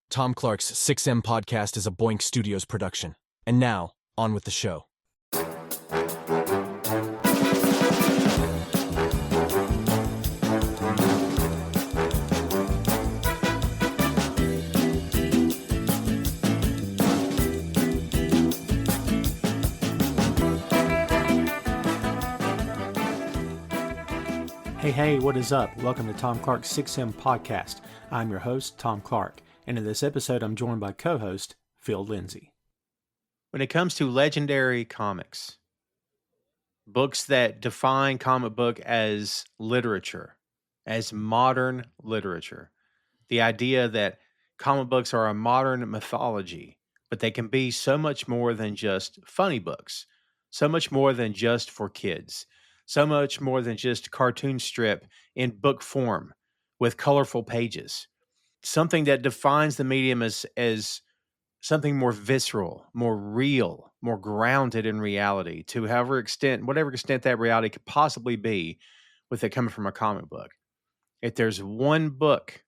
Tom Clark's 6M podcast is a Boink Studios production. And now, on with the show. Hey, what is up? Welcome to Tom Clark's 6M podcast. I'm your host, Tom Clark, and in this episode, I'm joined by co-host Phil Lindsey. When it comes to legendary comics, books that define comic book as literature, as modern literature, the idea that comic books are a modern mythology, but they can be so much more than just funny books, so much more than just for kids, so much more than just cartoon strip in book form with colorful pages, something that defines the medium as something more visceral, more real, more grounded in reality to whatever extent that reality could possibly be with it coming from a comic book. If there's one book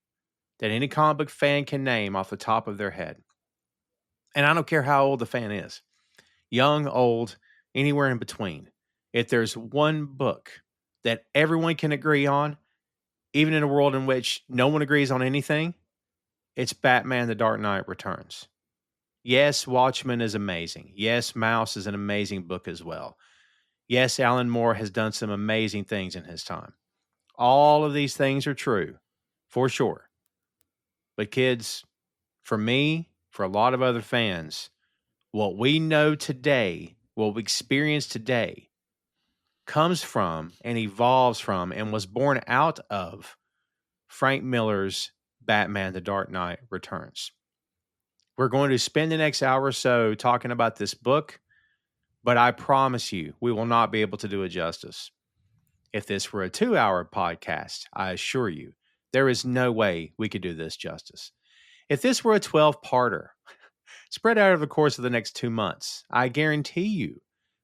that any comic book fan can name off the top of their head, and I don't care how old the fan is, young, old, anywhere in between, if there's one book that everyone can agree on, even in a world in which no one agrees on anything, it's Batman: The Dark Knight Returns. Yes, Watchmen is amazing. Yes, Mouse is an amazing book as well. Yes, Alan Moore has done some amazing things in his time. All of these things are true, for sure. But kids, for me, for a lot of other fans, what we know today, what we experience today, comes from and evolves from and was born out of Frank Miller's Batman: The Dark Knight Returns. We're going to spend the next hour or so talking about this book, but I promise you, we will not be able to do it justice. If this were a 2-hour podcast, I assure you, there is no way we could do this justice. If this were a 12-parter, spread out over the course of the next 2 months, I guarantee you,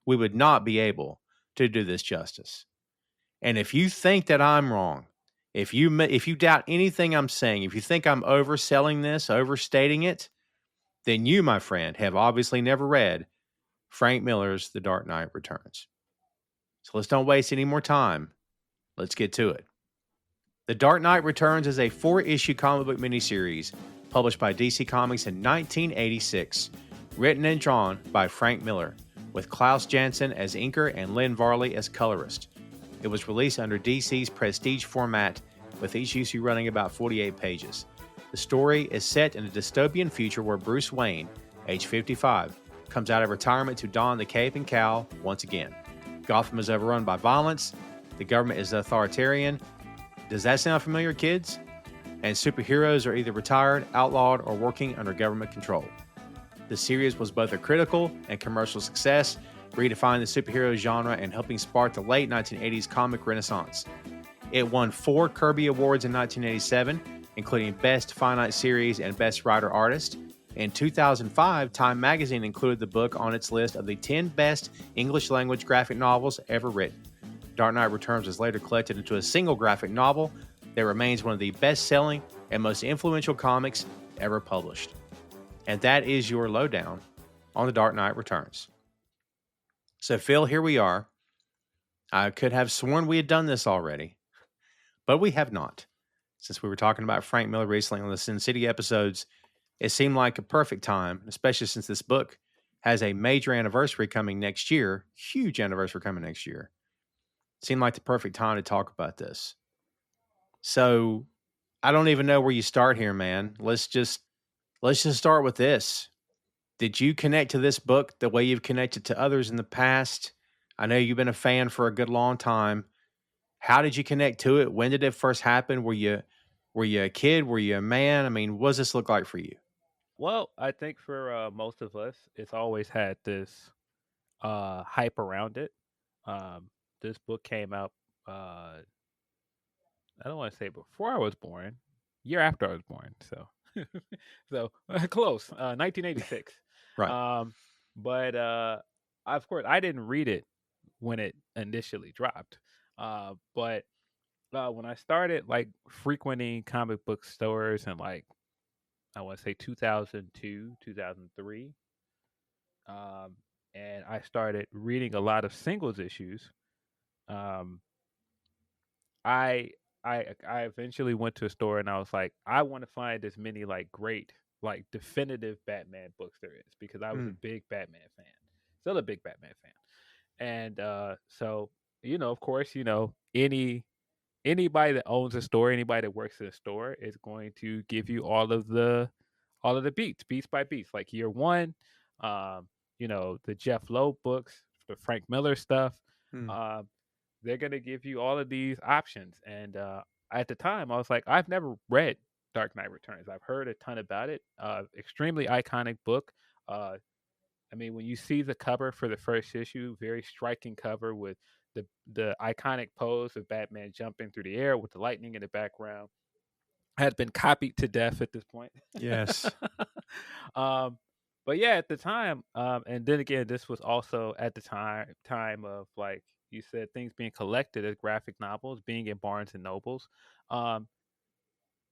we would not be able to do this justice. And if you think that I'm wrong, if you doubt anything I'm saying, if you think I'm overselling this, overstating it, then you, my friend, have obviously never read Frank Miller's The Dark Knight Returns. So let's don't waste any more time. Let's get to it. The Dark Knight Returns is a 4-issue comic book miniseries published by DC Comics in 1986, written and drawn by Frank Miller, with Klaus Janson as inker and Lynn Varley as colorist. It was released under DC's Prestige format, with each issue running about 48 pages. The story is set in a dystopian future where Bruce Wayne, age 55, comes out of retirement to don the cape and cowl once again. Gotham is overrun by violence. The government is authoritarian. Does that sound familiar, kids? And superheroes are either retired, outlawed, or working under government control. The series was both a critical and commercial success, redefining the superhero genre and helping spark the late 1980s comic renaissance. It won 4 Kirby Awards in 1987, including Best Finite Series and Best Writer-Artist. In 2005, Time magazine included the book on its list of the 10 best English-language graphic novels ever written. Dark Knight Returns was later collected into a single graphic novel that remains one of the best-selling and most influential comics ever published. And that is your lowdown on The Dark Knight Returns. So, Phil, here we are. I could have sworn we had done this already, but we have not. Since we were talking about Frank Miller recently on the Sin City episodes, it seemed like a perfect time, especially since this book has a major anniversary coming next year, huge anniversary coming next year. It seemed like the perfect time to talk about this. So I don't even know where you start here, man. Let's just start with this. Did you connect to this book the way you've connected to others in the past? I know you've been a fan for a good long time. How did you connect to it? When did it first happen? Were you a kid? Were you a man? I mean, what does this look like for you? Well, I think for most of us, it's always had this hype around it. This book came out, I don't want to say before I was born, year after I was born. So, so close, 1986. Right. But of course, I didn't read it when it initially dropped. But when I started like frequenting comic book stores and like I want to say 2002, 2003. Um, and I started reading a lot of singles issues. Um, I I eventually went to a store and I was like, I want to find as many like great, like definitive Batman books there is because I was a Mm. big Batman fan. Still a big Batman fan. And so, of course, anybody that owns a store, anybody that works in a store is going to give you all of the beats by beats. Like year one, um, the Jeff Loeb books, the Frank Miller stuff. Mm. Um, they're gonna give you all of these options. And at the time, I was like, I've never read Dark Knight Returns. I've heard a ton about it. Extremely iconic book. Uh, I mean, when you see the cover for the first issue, very striking cover with the iconic pose of Batman jumping through the air with the lightning in the background, had been copied to death at this point. Yes. um, but yeah, at the time, and then again, this was also at the time of like you said, things being collected as graphic novels, being in Barnes and Nobles. Um,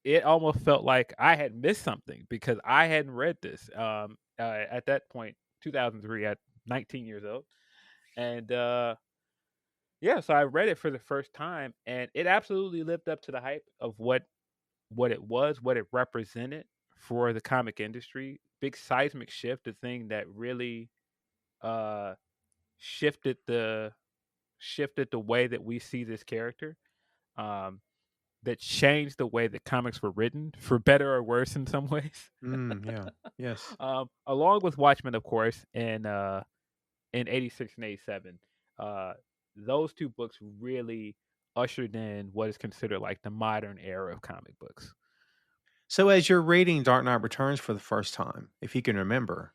it almost felt like I had missed something because I hadn't read this. At that point, 2003, at 19 years old, and yeah, so I read it for the first time, and it absolutely lived up to the hype of what it was, what it represented for the comic industry. Big seismic shift, the thing that really uh shifted the way that we see this character. Um that changed the way that comics were written, for better or worse in some ways. Yeah. Yes. Along with Watchmen, of course, in '86 and '87, uh, those two books really ushered in what is considered like the modern era of comic books. So as you're reading Dark Knight Returns for the first time, if you can remember,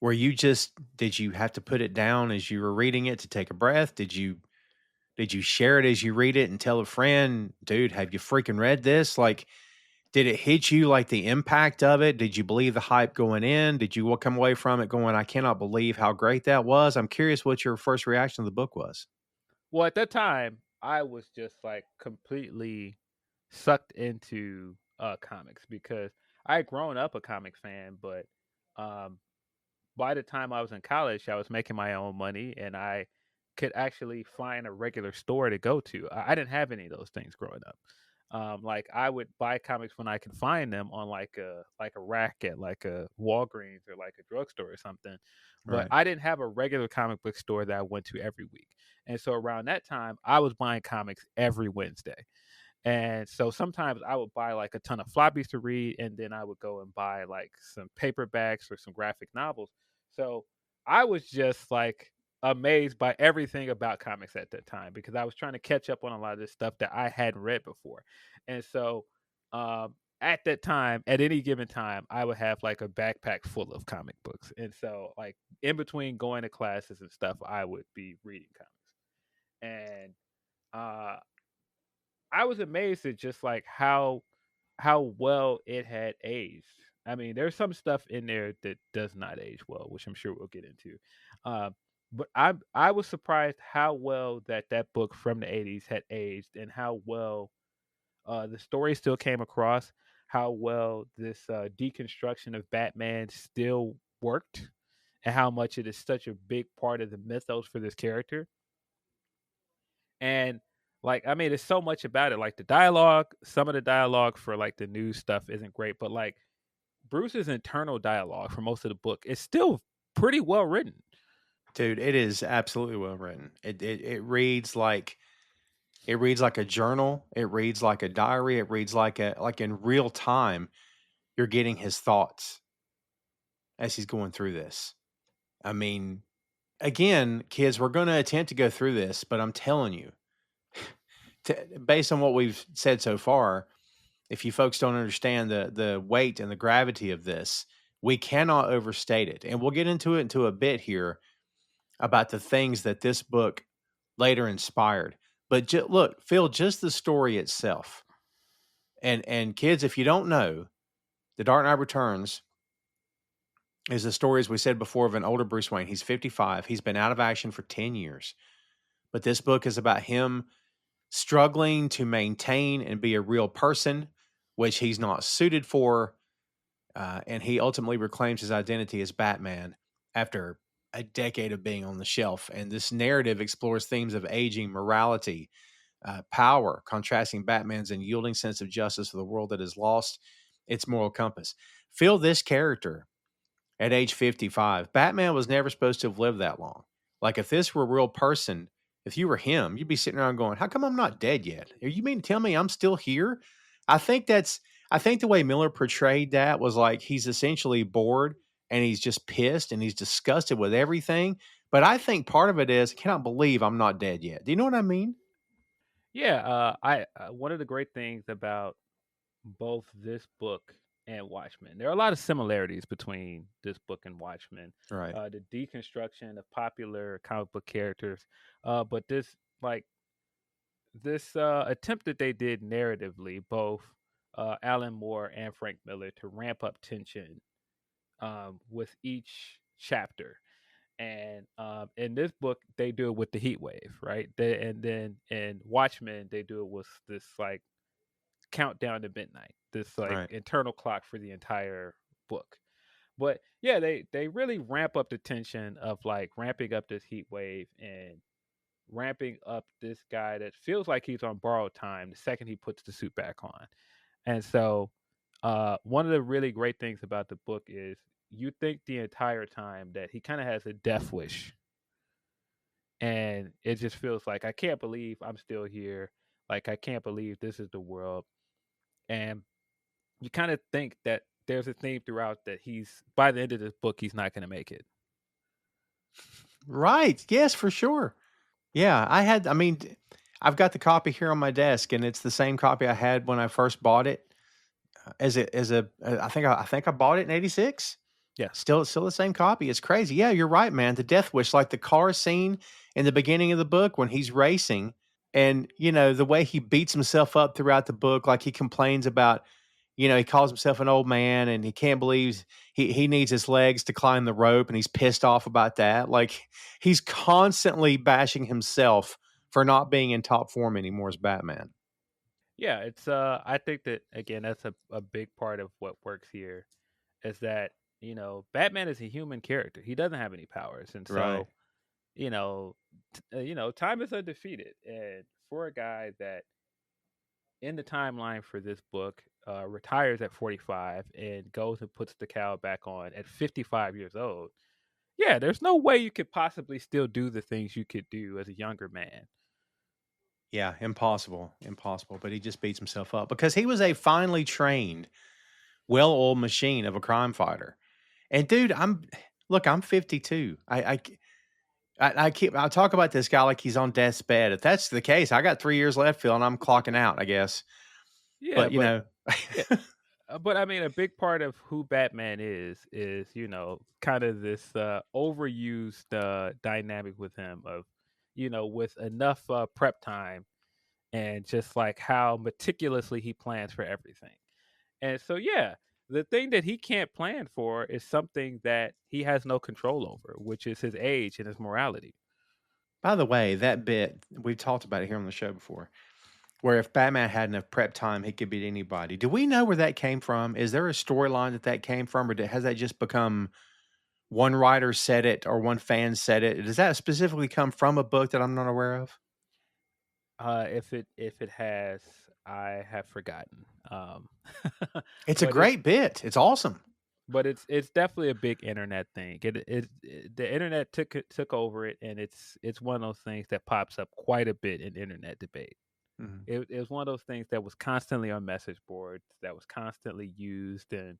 did you have to put it down as you were reading it to take a breath? Did you share it as you read it and tell a friend, dude, have you freaking read this? Like, did it hit you like the impact of it? Did you believe the hype going in? Did you come away from it going, I cannot believe how great that was? I'm curious what your first reaction to the book was. Well, at that time, I was just like completely sucked into comics because I had grown up a comic fan, but um, by the time I was in college, I was making my own money and I could actually find a regular store to go to. I didn't have any of those things growing up. Like I would buy comics when I could find them on like a rack at like a Walgreens or like a drugstore or something. But Right. I didn't have a regular comic book store that I went to every week. And so around that time, I was buying comics every Wednesday. And so sometimes I would buy like a ton of floppies to read, and then I would go and buy like some paperbacks or some graphic novels. So I was just like amazed by everything about comics at that time because I was trying to catch up on a lot of this stuff that I hadn't read before. And so at that time, at any given time, I would have like a backpack full of comic books. And so, like, in between going to classes and stuff, I would be reading comics. And uh, I was amazed at just like how well it had aged. I mean, there's some stuff in there that does not age well, which I'm sure we'll get into. Um, but I was surprised how well that book from the '80s had aged, and how well the story still came across, how well this deconstruction of Batman still worked, and how much it is such a big part of the mythos for this character. And like, I mean, there's so much about it. Like the dialogue, some of the dialogue for like the news stuff isn't great, but like Bruce's internal dialogue for most of the book is still pretty well written. Dude, it is absolutely well written. It reads like a journal. It reads like a diary. It reads like in real time. You're getting his thoughts as he's going through this. I mean, again, kids, we're going to attempt to go through this, but I'm telling you, based on what we've said so far, if you folks don't understand the weight and the gravity of this, we cannot overstate it. And we'll get into a bit here about the things that this book later inspired. But look, Phil, just the story itself. And kids, if you don't know, The Dark Knight Returns is the story, as we said before, of an older Bruce Wayne. He's 55. He's been out of action for 10 years. But this book is about him struggling to maintain and be a real person, which he's not suited for. and he ultimately reclaims his identity as Batman after a decade of being on the shelf. And this narrative explores themes of aging, morality, power, contrasting Batman's unyielding sense of justice for the world that has lost its moral compass. Feel this character at age 55. Batman was never supposed to have lived that long. Like, if this were a real person, if you were him, you'd be sitting around going, how come I'm not dead yet? Are you mean to tell me I'm still here? I think that's, I think the way Miller portrayed that was like he's essentially bored and he's just pissed and he's disgusted with everything. But I think part of it is, I cannot believe I'm not dead yet. Do you know what I mean? Yeah, I one of the great things about both this book and Watchmen, there are a lot of similarities between this book and Watchmen. Right. The deconstruction of popular comic book characters, but like this attempt that they did narratively, both Alan Moore and Frank Miller, to ramp up tension with each chapter. And in this book, they do it with the heat wave, right? And then in Watchmen, they do it with this like countdown to midnight, this like Right. internal clock for the entire book. But yeah, they really ramp up the tension of like ramping up this heat wave and ramping up this guy that feels like he's on borrowed time the second he puts the suit back on. And so one of the really great things about the book is you think the entire time that he kind of has a death wish. And it just feels like, I can't believe I'm still here. Like, I can't believe this is the world. And you kind of think that there's a theme throughout that he's, by the end of this book, he's not going to make it. Right. Yes, for sure. Yeah, I mean, I've got the copy here on my desk, and it's the same copy I had when I first bought it. I think I bought it in '86. Yeah. Still the same copy. It's crazy. Yeah, you're right, man. The death wish, like the car scene in the beginning of the book when he's racing, and the way he beats himself up throughout the book, like he complains about, he calls himself an old man, and he can't believe he needs his legs to climb the rope, and he's pissed off about that. Like, he's constantly bashing himself for not being in top form anymore as Batman. Yeah, it's I think that again that's a big part of what works here is that, Batman is a human character. He doesn't have any powers. And Right. so, you know, time is undefeated. And for a guy that in the timeline for this book retires at 45 and goes and puts the cowl back on at 55 years old. Yeah, there's no way you could possibly still do the things you could do as a younger man. Yeah, impossible, impossible. But he just beats himself up because he was a finely trained, well-oiled machine of a crime fighter. And dude, I'm 52. I talk about this guy like he's on death's bed. If that's the case, I got 3 years left, Phil, and I'm clocking out, I guess. Yeah, But but yeah, but I mean, a big part of who Batman is kind of this overused dynamic with him of, with enough prep time and just like how meticulously he plans for everything. And so, yeah, the thing that he can't plan for is something that he has no control over, which is his age and his morality. by the way, that bit we've talked about it here on the show before, where if Batman had enough prep time, he could beat anybody. Do we know where that came from? Is there a storyline that came from, or has that just become one writer said it or one fan said it? Does that specifically come from a book that I'm not aware of? If it has, I have forgotten. It's a But it's great bit. It's awesome. but it's definitely a big internet thing. The internet took over it, and it's one of those things that pops up quite a bit in internet debate. Mhm. It was one of those things that was constantly on message boards, that was constantly used in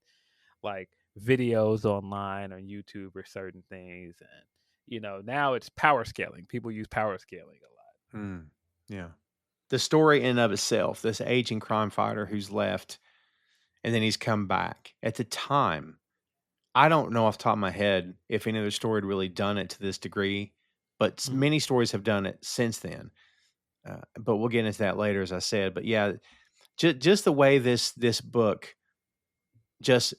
like videos online on YouTube or certain things. And now it's power scaling. People use power scaling a lot. Mm, yeah. The story in and of itself, this aging crime fighter who's left and then he's come back. At the time, I don't know off the top of my head if any other story had really done it to this degree, but Mhm. many stories have done it since then. But we'll get into that later, as I said. But yeah, just the way this book just,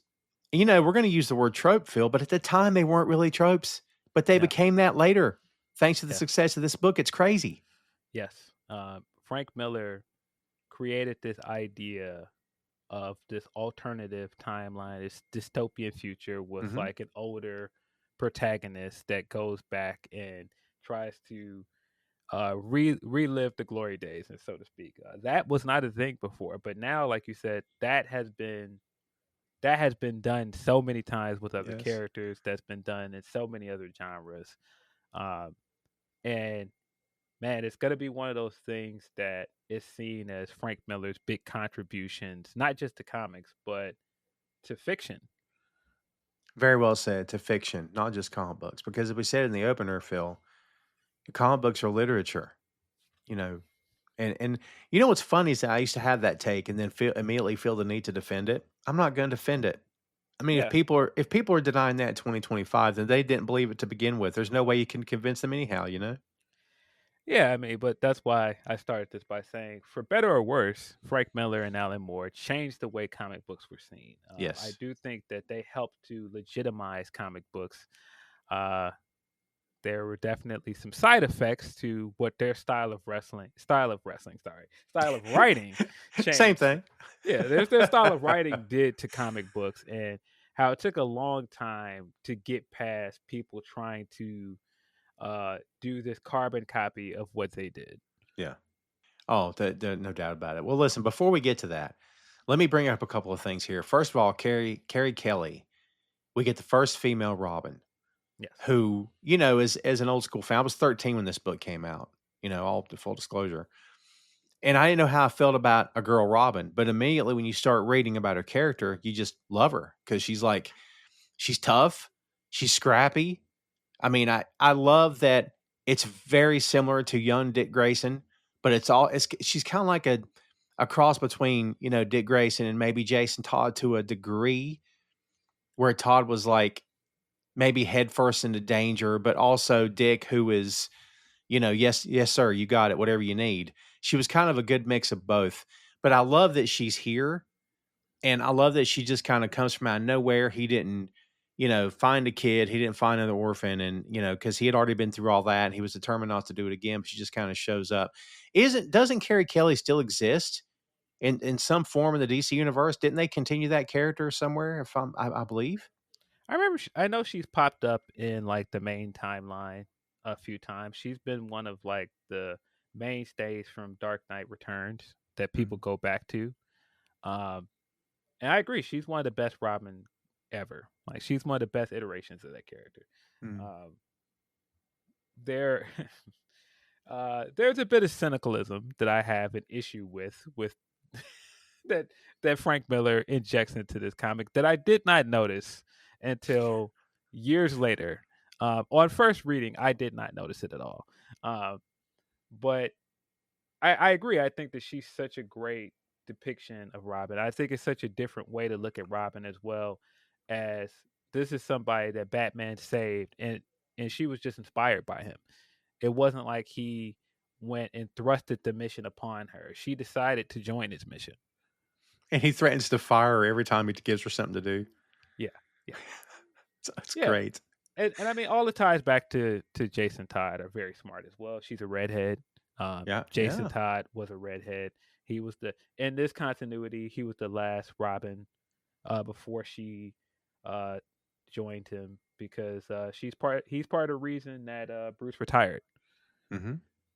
we're going to use the word trope, Phil, but at the time they weren't really tropes, but they Yeah. became that later thanks to the Yeah. success of this book. It's crazy. Yes. Frank Miller created this idea of this alternative timeline, this dystopian future with Mhm. like an older protagonist that goes back and tries to relive the glory days, and so to speak. That was not a thing before, but now, like you said, that has been done so many times with other Yes. characters. That's been done in so many other genres, um, and man, it's gonna be one of those things that is seen as Frank Miller's big contributions, not just to comics, but to fiction. Very well said, to fiction, not just comic books, because as we said in the opener, Phil, comic books are literature, you know? And you know what's funny is that I used to have that take and then immediately feel the need to defend it. I'm not gonna defend it. I mean, Yeah, if people are denying that in 2025, then they didn't believe it to begin with. There's no way you can convince them anyhow, you know? yeah. I mean, but that's why I started this by saying, for better or worse, Frank Miller and Alan Moore changed the way comic books were seen. I Yes. do think that they helped to legitimize comic books. Uh, there were definitely some side effects to what their style of writing Same changed. thing. Yeah, their style of writing did to comic books, and how it took a long time to get past people trying to do this carbon copy of what they did. Yeah. Oh, no doubt about it. Well, listen, before we get to that, let me bring up a couple of things here. First of all, Carrie Kelly, we get the first female Robin, Yes. who, as an old school fan, I was 13 when this book came out, all the full disclosure. And I didn't know how I felt about a girl Robin, but immediately when you start reading about her character, you just love her because she's tough, she's scrappy. I mean, I love that it's very similar to young Dick Grayson, but she's kind of like a cross between, Dick Grayson and maybe Jason Todd to a degree, where Todd was like maybe headfirst into danger, but also Dick, who is, yes, yes, sir, you got it, whatever you need. She was kind of a good mix of both. But I love that she's here, and I love that she just kind of comes from out of nowhere. He didn't, find a kid. He didn't find another orphan, and because he had already been through all that, and he was determined not to do it again. But she just kind of shows up. Doesn't Carrie Kelly still exist in some form in the DC universe? Didn't they continue that character somewhere? If I believe. I remember. I know she's popped up in like the main timeline a few times. She's been one of like the mainstays from Dark Knight Returns that people Mhm. go back to. Um, and I agree, she's one of the best Robin ever. Like she's one of the best iterations of that character. Mm. Um, there, there's a bit of cynicalism that I have an issue with that Frank Miller injects into this comic that I did not notice until years later. On first reading, I did not notice it at all. Um, but I agree. I think that she's such a great depiction of Robin. I think it's such a different way to look at Robin, as well as this is somebody that Batman saved, and she was just inspired by him. It wasn't like he went and thrusted the mission upon her. She decided to join his mission. And he threatens to fire her every time he gives her something to do. Yeah, yeah, So it's yeah. great. And I mean, all the ties back to Jason Todd are very smart as well. She's a redhead. Yeah, Jason yeah. Todd was a redhead. He was in this continuity. He was the last Robin before she uh, joined him, because he's part of the reason that Bruce retired. Hmm.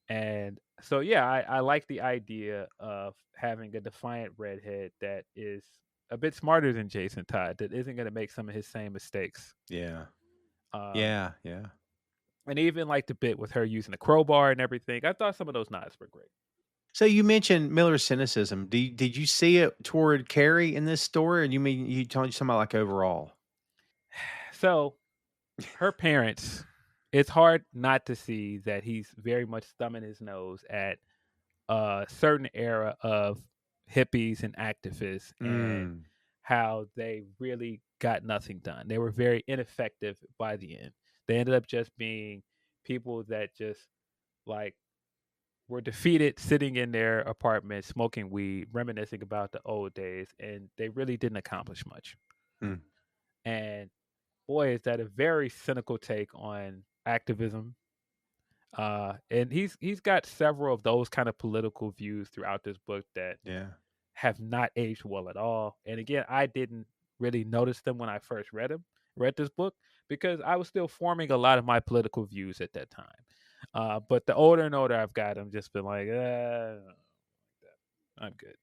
And so yeah, I like the idea of having a defiant redhead that is a bit smarter than Jason Todd, that isn't going to make some of his same mistakes. Yeah. Um, Yeah, yeah. and even like the bit with her using the crowbar and everything, I thought some of those nods were great. So you mentioned Miller's cynicism. Did you see it toward Carrie in this story, or you talking about like overall? So her parents, it's hard not to see that he's very much thumbing his nose at a certain era of hippies and activists, and Mm. how they really got nothing done. They were very ineffective by the end. They ended up just being people that just like were defeated, sitting in their apartment smoking weed, reminiscing about the old days, and they really didn't accomplish much. Mm. And boy, is that a very cynical take on activism. And he's got several of those kind of political views throughout this book that Yeah. have not aged well at all. And again, I didn't really notice them when I first read this book, because I was still forming a lot of my political views at that time. But the older and older I've got, I'm just been like, I'm good.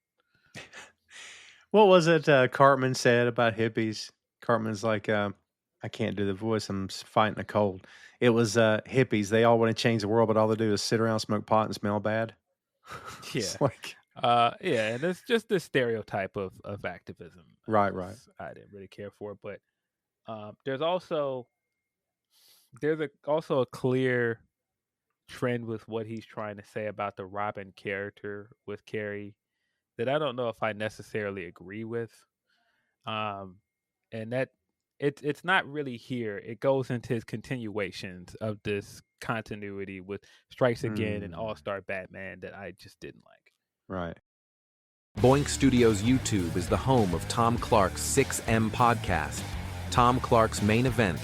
What was it Cartman said about hippies? Cartman's like, I can't do the voice. I'm fighting a cold. It was hippies. They all want to change the world, but all they do is sit around, smoke pot, and smell bad. Yeah. It's like, Yeah, and it's just this stereotype of activism. right. I didn't really care for, but there's also a clear trend with what he's trying to say about the Robin character with Carrie that I don't know if I necessarily agree with. And that it's not really here. It goes into his continuations of this continuity with Strikes Again and All Star Batman that I just didn't like. Right. Boink Studios YouTube is the home of Tom Clark's 6M podcast. Tom Clark's Main Event,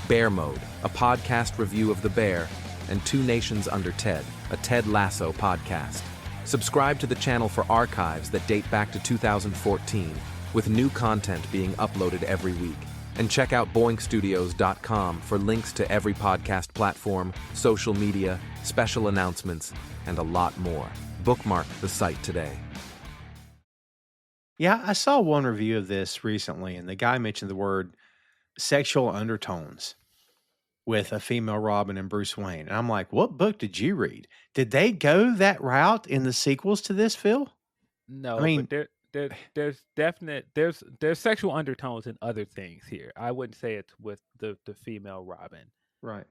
Bear Mode, a podcast review of The Bear, and Two Nations Under Ted, a Ted Lasso podcast. Subscribe to the channel for archives that date back to 2014, with new content being uploaded every week. And check out boinkstudios.com for links to every podcast platform, social media, special announcements, and a lot more. Bookmark the site today. Yeah, I saw one review of this recently, and the guy mentioned the word sexual undertones with a female Robin and Bruce Wayne. And I'm like, what book did you read? Did they go that route in the sequels to this, Phil? No, I mean, but there's sexual undertones in other things here. I wouldn't say it's with the female Robin. right.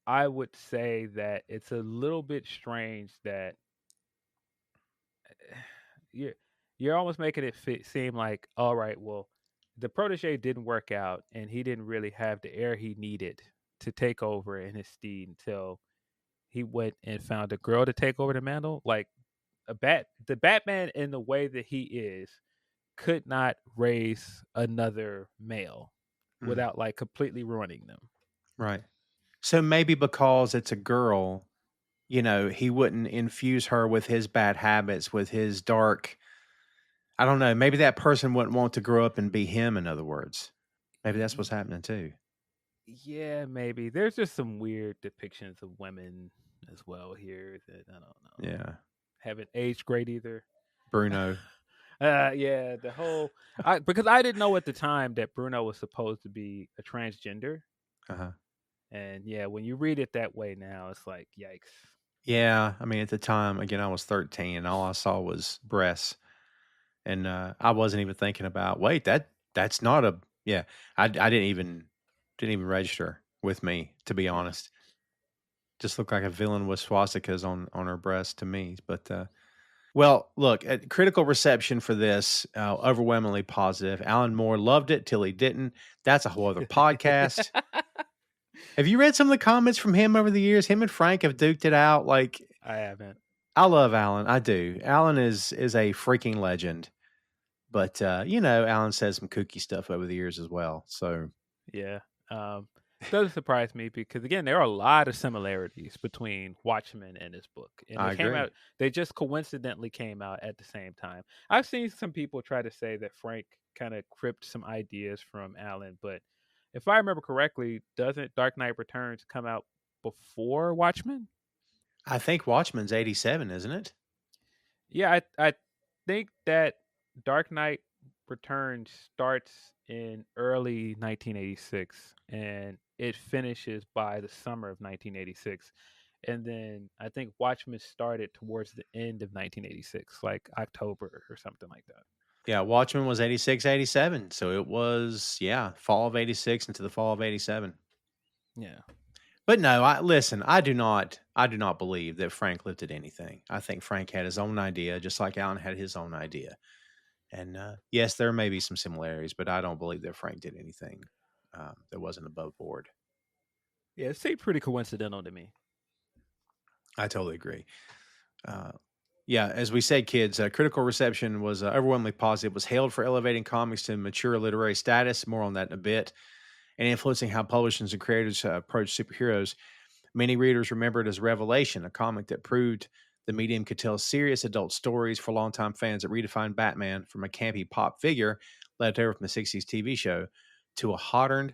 I would say that it's a little bit strange that you're you're almost making it seem like, all right, well, the protege didn't work out, and he didn't really have the air he needed to take over in his steed until he went and found a girl to take over the mantle. Like the Batman in the way that he is could not raise another male without like completely ruining them. Right. So maybe because it's a girl, he wouldn't infuse her with his bad habits, with his dark. I don't know. Maybe that person wouldn't want to grow up and be him, in other words. Maybe that's what's happening too. Yeah, maybe. There's just some weird depictions of women as well here that I don't know. Yeah. Haven't aged great either. Bruno. Yeah, because I didn't know at the time that Bruno was supposed to be a transgender. Uh-huh. And yeah, when you read it that way now, it's like, yikes. Yeah. I mean, at the time, again, I was 13 and all I saw was breasts. And I wasn't even thinking about, wait, that's not a, yeah. I didn't even register with me, to be honest. Just looked like a villain with swastikas on her breast to me. But well, look, critical reception for this overwhelmingly positive. Alan Moore loved it till he didn't. That's a whole other podcast. Have you read some of the comments from him over the years? Him and Frank have duked it out. Like, I haven't. I love Alan. I do. Alan is a freaking legend. But Alan says some kooky stuff over the years as well. So yeah, doesn't surprise me because again, there are a lot of similarities between Watchmen and this book, and I agree. They just coincidentally came out at the same time. I've seen some people try to say that Frank kind of cribbed some ideas from Alan, but if I remember correctly, doesn't Dark Knight Returns come out before Watchmen? I think Watchmen's 87, isn't it? Yeah, I think that Dark Knight Returns starts in early 1986 and it finishes by the summer of 1986. And then I think Watchmen started towards the end of 1986, like October or something like that. Yeah, Watchmen was 86, 87. So it was, fall of 86 into the fall of 87. Yeah. But no, I do not believe that Frank lifted anything. I think Frank had his own idea, just like Alan had his own idea. And yes, there may be some similarities, but I don't believe that Frank did anything that wasn't above board. Yeah, it seemed pretty coincidental to me. I totally agree. As we said, kids, critical reception was overwhelmingly positive. It was hailed for elevating comics to mature literary status. More on that in a bit. And influencing how publishers and creators approach superheroes. Many readers remember it as Revelation, a comic that proved The medium could tell serious adult stories for longtime fans that redefined Batman from a campy pop figure left over from the 60s TV show to a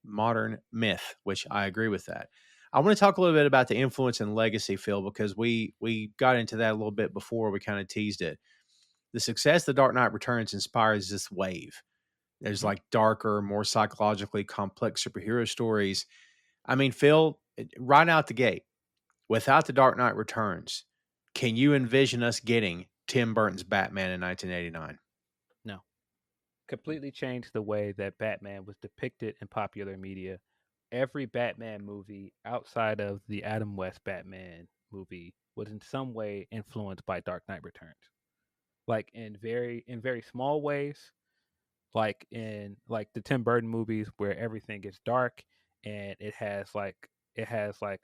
modern myth, which I agree with that. I want to talk a little bit about the influence and legacy, Phil, because we got into that a little bit before. We kind of teased it. The success of The Dark Knight Returns inspires this wave. There's like darker, more psychologically complex superhero stories. I mean, Phil, right out the gate, without The Dark Knight Returns, can you envision us getting Tim Burton's Batman in 1989? No. Completely changed the way that Batman was depicted in popular media. Every Batman movie outside of the Adam West Batman movie was in some way influenced by Dark Knight Returns. Like in very small ways, like in like the Tim Burton movies where everything is dark and it has like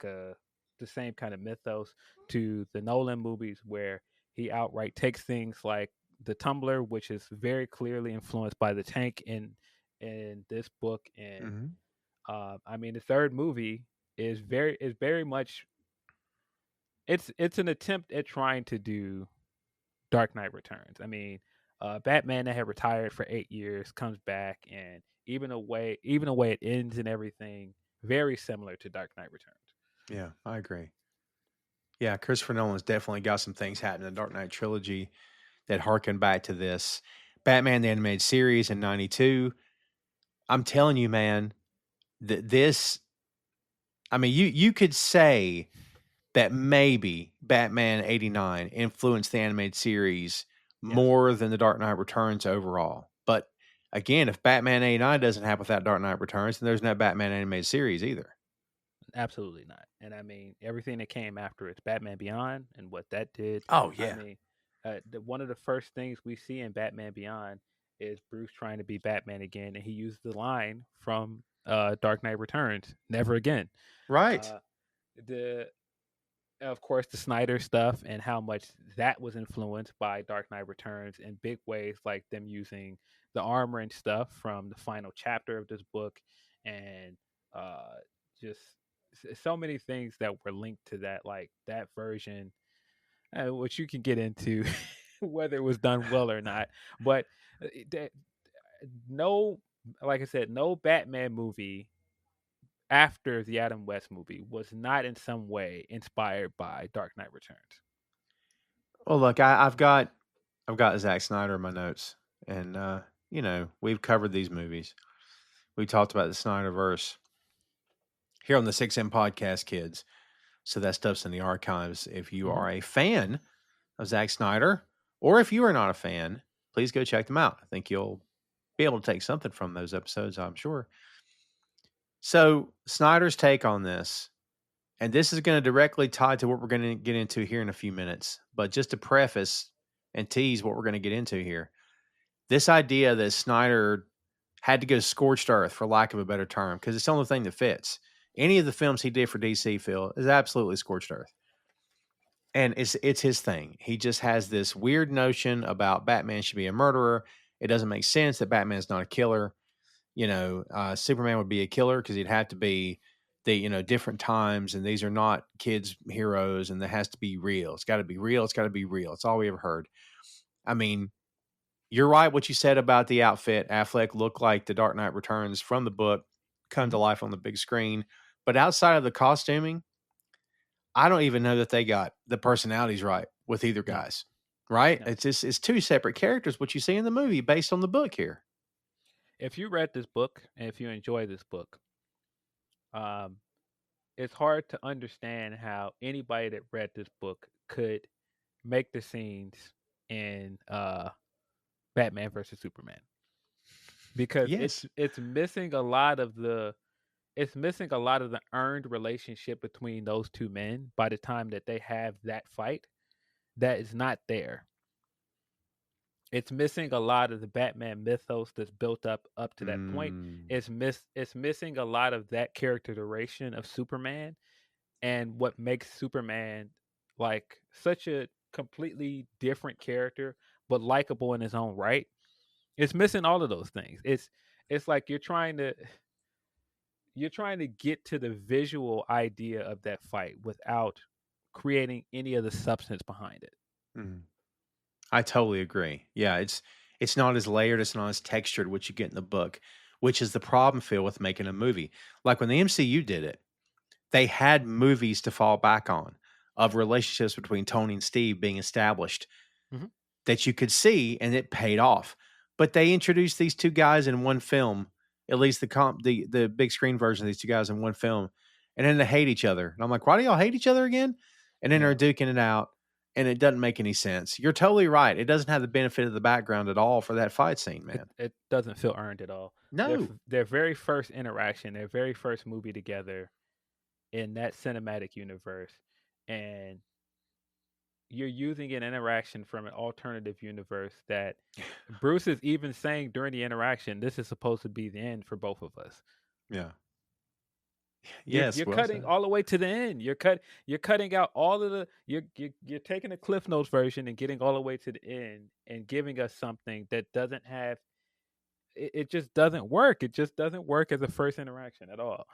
a the same kind of mythos, to the Nolan movies where he outright takes things like the tumbler, which is very clearly influenced by the tank in this book. And Mm-hmm. I mean, the third movie is very much it's an attempt at trying to do Dark Knight Returns. I mean, Batman that had retired for 8 years comes back, and even the way it ends and everything, very similar to Dark Knight Returns. Yeah, I agree. Yeah, Christopher Nolan's definitely got some things happening in the Dark Knight trilogy that harken back to this. Batman the Animated Series in 92. I'm telling you, man, that this, I mean, you could say that maybe Batman 89 influenced the animated series Yes, more than The Dark Knight Returns overall. But again, if Batman 89 doesn't happen without Dark Knight Returns, then there's no Batman animated series either. absolutely not. And I mean, everything that came after it's Batman Beyond and what that did. Oh, I yeah. mean, one of the first things we see in Batman Beyond is Bruce trying to be Batman again, and he used the line from Dark Knight Returns, "Never again." Right. Uh, the of course, the Snyder stuff and how much that was influenced by Dark Knight Returns in big ways, like them using the armor and stuff from the final chapter of this book, and uh, just so many things that were linked to that, like that version, which you can get into whether it was done well or not. But that, no, like I said, no Batman movie after the Adam West movie was not in some way inspired by Dark Knight Returns. Well, look, I've got Zack Snyder in my notes, and we've covered these movies. We talked about the Snyderverse here on the 6M podcast, kids. So that stuff's in the archives. If you are a fan of Zack Snyder, or if you are not a fan, please go check them out. I think you'll be able to take something from those episodes, I'm sure. So Snyder's take on this, and this is going to directly tie to what we're going to get into here in a few minutes. But just to preface and tease what we're going to get into here, this idea that Snyder had to go scorched earth, for lack of a better term, because it's the only thing that fits. Any of the films he did for DC, Phil, is absolutely scorched earth. And it's his thing. He just has this weird notion about Batman should be a murderer. It doesn't make sense that Batman's not a killer. Superman would be a killer because he'd have to be different times, and these are not kids' heroes, and that has to be real. It's got to be real. It's got to be real. It's all we ever heard. I mean, you're right what you said about the outfit. Affleck looked like the Dark Knight Returns from the book come to life on the big screen. But outside of the costuming, I don't even know that they got the personalities right with either No, guys. Right? no. It's two separate characters, what you see in the movie based on the book here. If you read this book and if you enjoy this book, um, it's hard to understand how anybody that read this book could make the scenes in Batman versus Superman, because Yes. it's missing a lot of the earned relationship between those two men by the time that they have that fight. That is not there. It's missing a lot of the Batman mythos that's built up to that point. Mm. It's missing a lot of that character duration of Superman, and what makes Superman like such a completely different character but likable in his own right. It's missing all of those things. It's like you're trying to get to the visual idea of that fight without creating any of the substance behind it. Mhm. I totally agree. Yeah, it's not as layered, it's not as textured, what you get in the book, which is the problem, Phil, with making a movie. Like when the MCU did it, they had movies to fall back on of relationships between Tony and Steve being established Mhm. that you could see, and it paid off. But they introduced these two guys in one film, at least the big screen version of these two guys in one film, and then they hate each other. And I'm like, why do y'all hate each other again? And then Yeah. they're duking it out, and it doesn't make any sense. You're totally right. It doesn't have the benefit of the background at all for that fight scene, It man. it doesn't feel earned at all. No. Their very first interaction, their very first movie together in that cinematic universe, and you're using an interaction from an alternative universe that Bruce is even saying during the interaction, this is supposed to be the end for both of us. Yeah. You're Yes. you're Well cutting said. all the way to the end. You're cutting out all of the you're taking the Cliff Notes version and getting all the way to the end and giving us something that doesn't have it just doesn't work. It just doesn't work as a first interaction at all.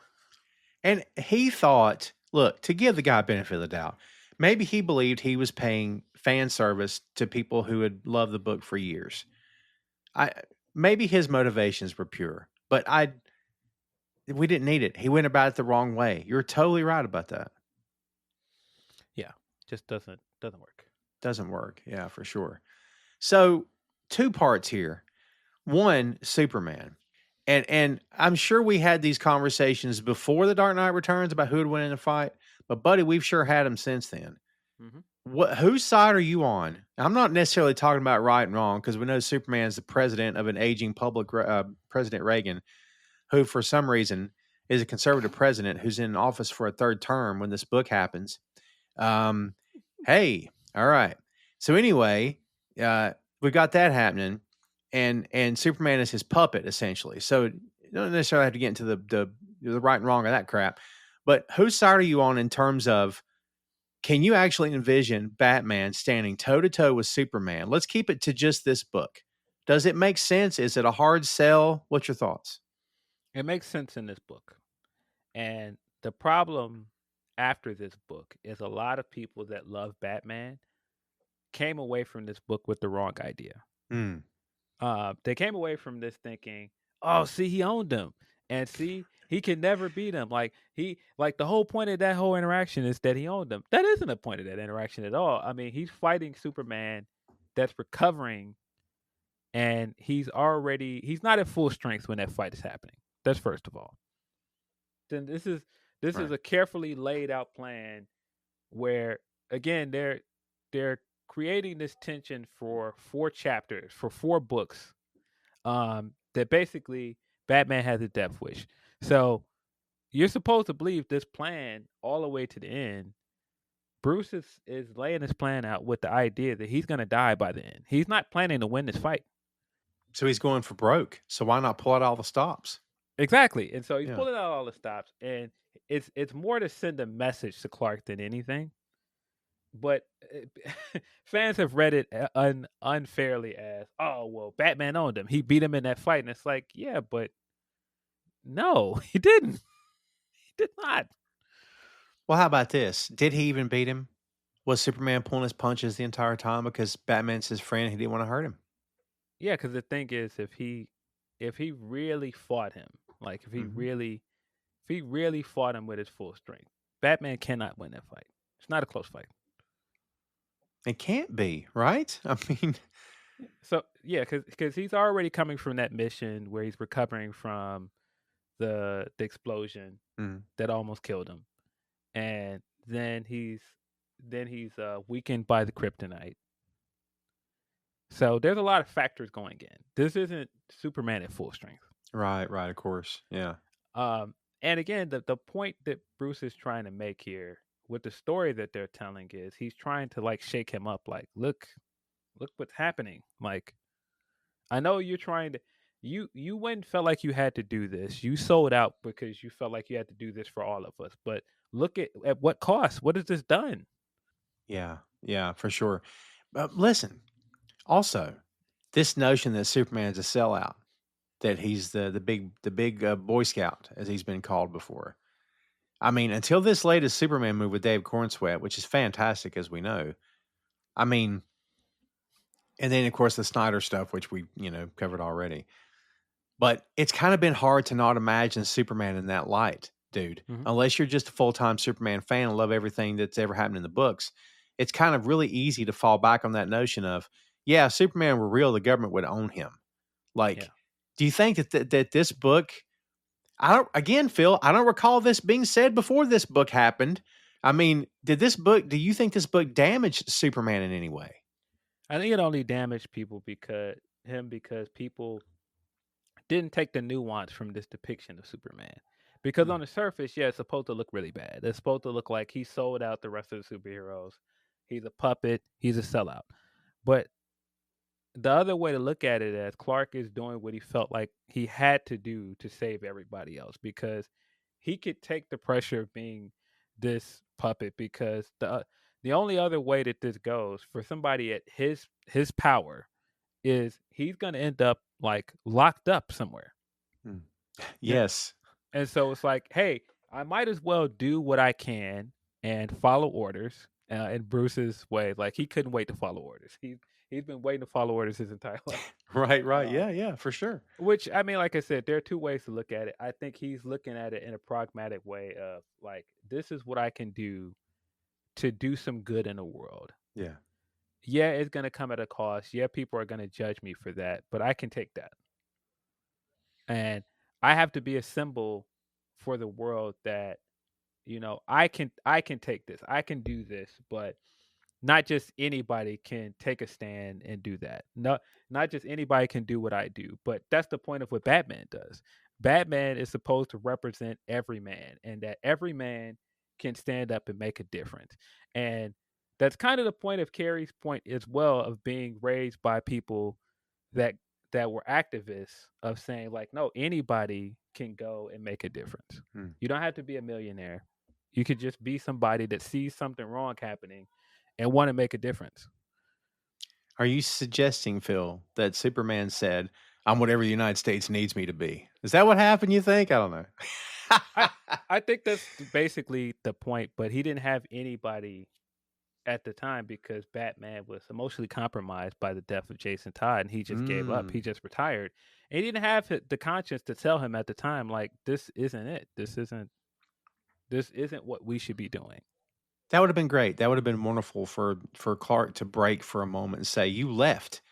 And he thought, look, to give the guy benefit of the doubt, maybe he believed he was paying fan service to people who had loved the book for years. I maybe his motivations were pure, but we didn't need it. He went about it the wrong way. You're totally right about that. Yeah, just doesn't work. Doesn't work. Yeah, for sure. So, two parts here. One, Superman. And I'm sure we had these conversations before the Dark Knight Returns about who would win in a fight, but buddy, we've sure had them since then. Mhm. Whose side are you on? I'm not necessarily talking about right and wrong because we know Superman is the president of an aging public, President Reagan, who for some reason is a conservative president who's in office for a third term when this book happens. Um, hey, all right. So anyway, we got that happening, and Superman is his puppet essentially. So you don't necessarily have to get into the right and wrong of that crap. But whose side are you on in terms of can you actually envision Batman standing toe to toe with Superman? Let's keep it to just this book. Does it make sense? Is it a hard sell? What's your thoughts? It makes sense in this book. And the problem after this book is a lot of people that love Batman came away from this book with the wrong idea. Mm, They came away from this thinking, "Oh, see, he owned them, and see, he can never beat him." Like the whole point of that whole interaction is that he owned them. That isn't the point of that interaction at all. I mean, he's fighting Superman that's recovering, and he's not at full strength when that fight is happening. That's first of all. Then this is right. a carefully laid out plan where again they're creating this tension for 4 chapters for 4 books that basically Batman has a death wish. So you're supposed to believe this plan all the way to the end. Bruce is laying his plan out with the idea that he's going to die by the end. He's not planning to win this fight. So he's going for broke. So why not pull out all the stops? Exactly. And so he's Yeah. pulling out all the stops, and it's more to send a message to Clark than anything. But fans have read it unfairly as, "Oh, well, Batman owned him. He beat him in that fight." And it's like, yeah, but no, he didn't. He did not. Well, how about this? Did he even beat him? Was Superman pulling his punches the entire time because Batman's his friend? He didn't want to hurt him. Yeah, because the thing is, if he really fought him, like Mhm. if he really fought him with his full strength, Batman cannot win that fight. It's not a close fight. It can't be, right? I mean, So yeah, because he's already coming from that mission where he's recovering from the explosion mm, that almost killed him, and then he's weakened by the kryptonite. So there's a lot of factors going in. This isn't Superman at full strength. right, of course. Yeah. And again, the point that Bruce is trying to make here with the story that they're telling is he's trying to like shake him up, like, look what's happening. Like, I know you're trying to you went and felt like you had to do this. You sold out because you felt like you had to do this for all of us. But look at what cost. What has this done? Yeah, for sure. But listen, also, this notion that Superman's a sellout, that he's the big Boy Scout, as he's been called before. I mean, until this latest Superman movie with Dave Cornsweet, which is fantastic, as we know. I mean, and then of course the Snyder stuff, which we covered already. But it's kind of been hard to not imagine Superman in that light, dude. Hmm. Unless you're just a full time Superman fan and love everything that's ever happened in the books, it's kind of really easy to fall back on that notion of, yeah, if Superman were real, the government would own him. Yeah. Like, do you think that this book? I don't. Again, Phil, I don't recall this being said before this book happened. I mean, did this book? Do you think this book damaged Superman in any way? I think it only damaged because people didn't take the nuance from this depiction of Superman. Because Mm. on the surface, yeah, it's supposed to look really bad. It's supposed to look like he sold out the rest of the superheroes. He's a puppet. He's a sellout. But the other way to look at it as Clark is doing what he felt like he had to do to save everybody else because he could take the pressure of being this puppet because the only other way that this goes for somebody at his power is he's going to end up like locked up somewhere. Mm. Yeah. Yes. And so it's like, hey, I might as well do what I can and follow orders. In Bruce's way, like he couldn't wait to follow orders. He's been waiting to follow orders his entire life. Right. Right. Uh, Yeah. For sure. which I mean, like I said, there are two ways to look at it. I think he's looking at it in a pragmatic way of like, this is what I can do to do some good in the world. Yeah. Yeah, it's gonna come at a cost. Yeah, people are gonna judge me for that, but I can take that. And I have to be a symbol for the world that I can take this. I can do this, but not just anybody can take a stand and do that. Not just anybody can do what I do. But that's the point of what Batman does. Batman is supposed to represent every man, and that every man can stand up and make a difference. And that's kind of the point of Carrie's point as well of being raised by people that that were activists of saying like, no, anybody can go and make a difference. Hmm. You don't have to be a millionaire. You could just be somebody that sees something wrong happening and want to make a difference. Are you suggesting, Phil, that Superman said, "I'm whatever the United States needs me to be"? Is that what happened? You think? I don't know. I I think that's basically the point, but he didn't have anybody at the time because Batman was emotionally compromised by the death of Jason Todd and he just gave up. He Mm. just retired. And he didn't have the conscience to tell him at the time like this isn't it. This isn't what we should be doing. That would have been great. That would have been wonderful for Clark to break for a moment and say, "You left."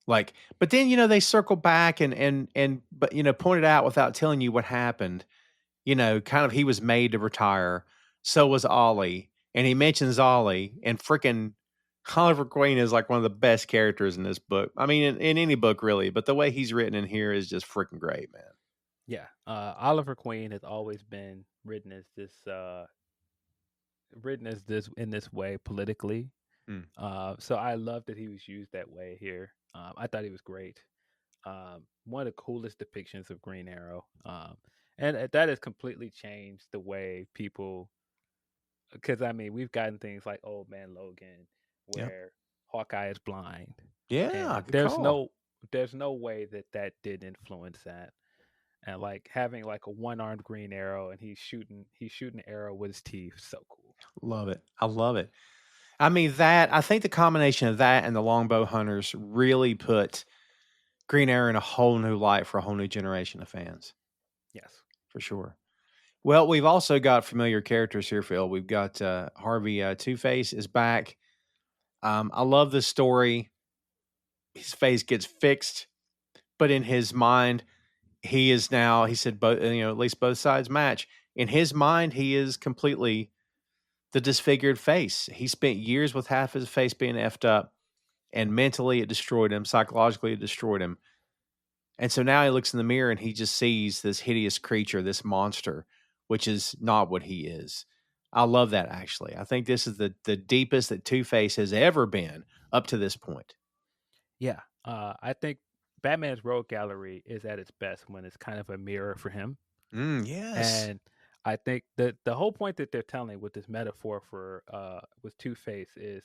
Like, but then they circle back and but pointed out without telling you what happened. Kind of he was made to retire. So was Ollie, and he mentions Ollie, and freaking Oliver Queen is like one of the best characters in this book. I mean, in any book really, but the way he's written in here is just freaking great, man. Yeah. Oliver Queen has always been written as this in this way politically. Mm. So I love that he was used that way here. I thought he was great. One of the coolest depictions of Green Arrow. And that has completely changed the way people. Because I mean, we've gotten things like Old Man Logan, Yep. where Hawkeye is blind, Yeah, and good there's call. no way that did influence that. And like having like a one-armed Green Arrow, and he's shooting an arrow with his teeth, so cool. Love it. I love it. I mean, I think the combination of that and the Longbow Hunters really put Green Arrow in a whole new light for a whole new generation of fans, Yes. for sure. Well, we've also got familiar characters here, Phil. We've got Harvey Two Face is back. I love this story. His face gets fixed, but in his mind, he is now. He said, both at least both sides match. In his mind, he is completely the disfigured face. He spent years with half his face being effed up, and mentally it destroyed him. Psychologically, it destroyed him. And so now he looks in the mirror and he just sees this hideous creature, this monster, which is not what he is. I love that actually. I think this is the deepest that Two Face has ever been up to this point. Yeah. I think Batman's Rogue Gallery is at its best when it's kind of a mirror for him. Yes. And I think that the whole point that they're telling with this metaphor for with Two Face is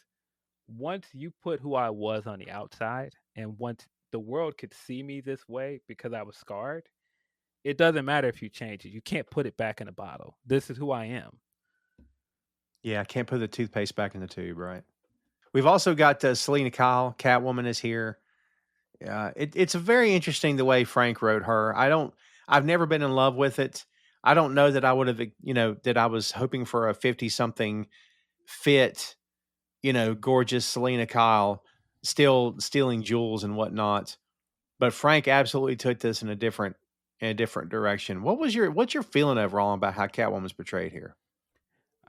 once you put who I was on the outside, and once the world could see me this way because I was scarred, it doesn't matter if you change it. You can't put it back in a bottle. This is who I am. Yeah, I can't put the toothpaste back in the tube, right? We've also got Selena Kyle. Catwoman is here. It's a very interesting the way Frank wrote her. I've never been in love with it. I don't know that I would have, that I was hoping for a 50 something fit, gorgeous Selena Kyle still stealing jewels and whatnot. But Frank absolutely took this in a different direction. What's your feeling overall about how Catwoman's portrayed here?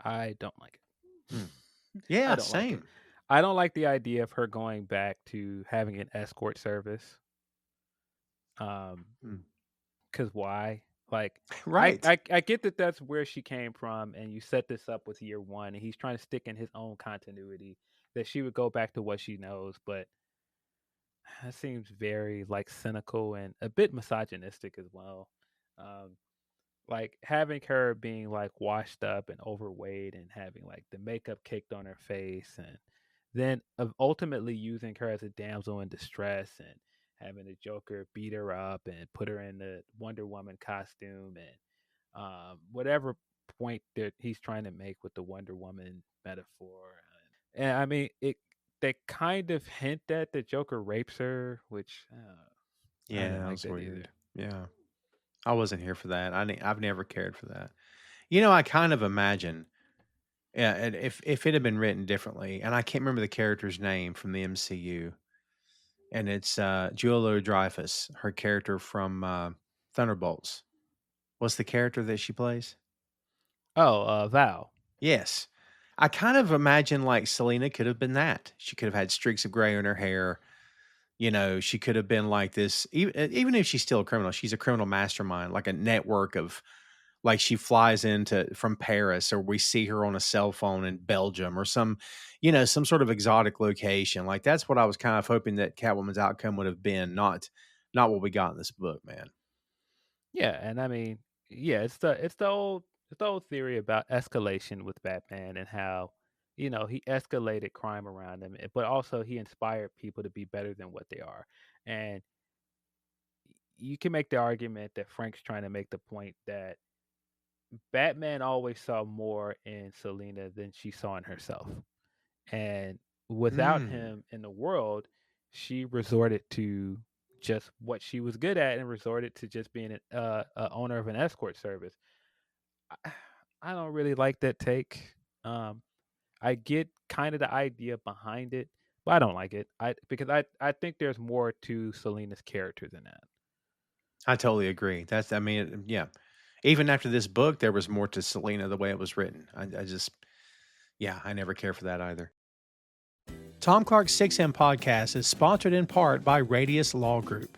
I don't like it. Hmm. I Yeah, don't like it. same. I don't like the idea of her going back to having an escort service. Hmm. Because why? Like, Right. I get that that's where she came from, and you set this up with year one, and he's trying to stick in his own continuity that she would go back to what she knows, but that seems very like cynical and a bit misogynistic as well. Um, like having her being like washed up and overweight and having like the makeup caked on her face and then ultimately using her as a damsel in distress and having the Joker beat her up and put her in the Wonder Woman costume and whatever point that he's trying to make with the Wonder Woman metaphor. And I mean, they kind of hint that the Joker rapes her, which I Yeah, didn't that like was that either. weird. Yeah. I wasn't here for that. I've never cared for that. I kind of imagine, yeah, and if it had been written differently, and I can't remember the character's name from the MCU, and it's Julia Dreyfus, her character from Thunderbolts. What's the character that she plays? Oh, Val. Yes. I kind of imagine like Selena could have been that. She could have had streaks of gray in her hair. She could have been like this, even if she's still a criminal, she's a criminal mastermind, like a network of, like she flies into from Paris, or we see her on a cell phone in Belgium or some sort of exotic location. Like that's what I was kind of hoping that Catwoman's outcome would have been, not what we got in this book, man. Yeah, and I mean, yeah, it's the old theory about escalation with Batman and how he escalated crime around him, but also he inspired people to be better than what they are. And you can make the argument that Frank's trying to make the point that Batman always saw more in Selena than she saw in herself. And without Mm. him in the world, she resorted to just what she was good at and resorted to just being a owner of an escort service. I, I don't really like that take. Um, I get kind of the idea behind it, but I don't like it. I think there's more to Selena's character than that. I totally agree. I mean, yeah. Even after this book, there was more to Selena the way it was written. I just, yeah, I never care for that either. Tom Clark's 6M podcast is sponsored in part by Radius Law Group.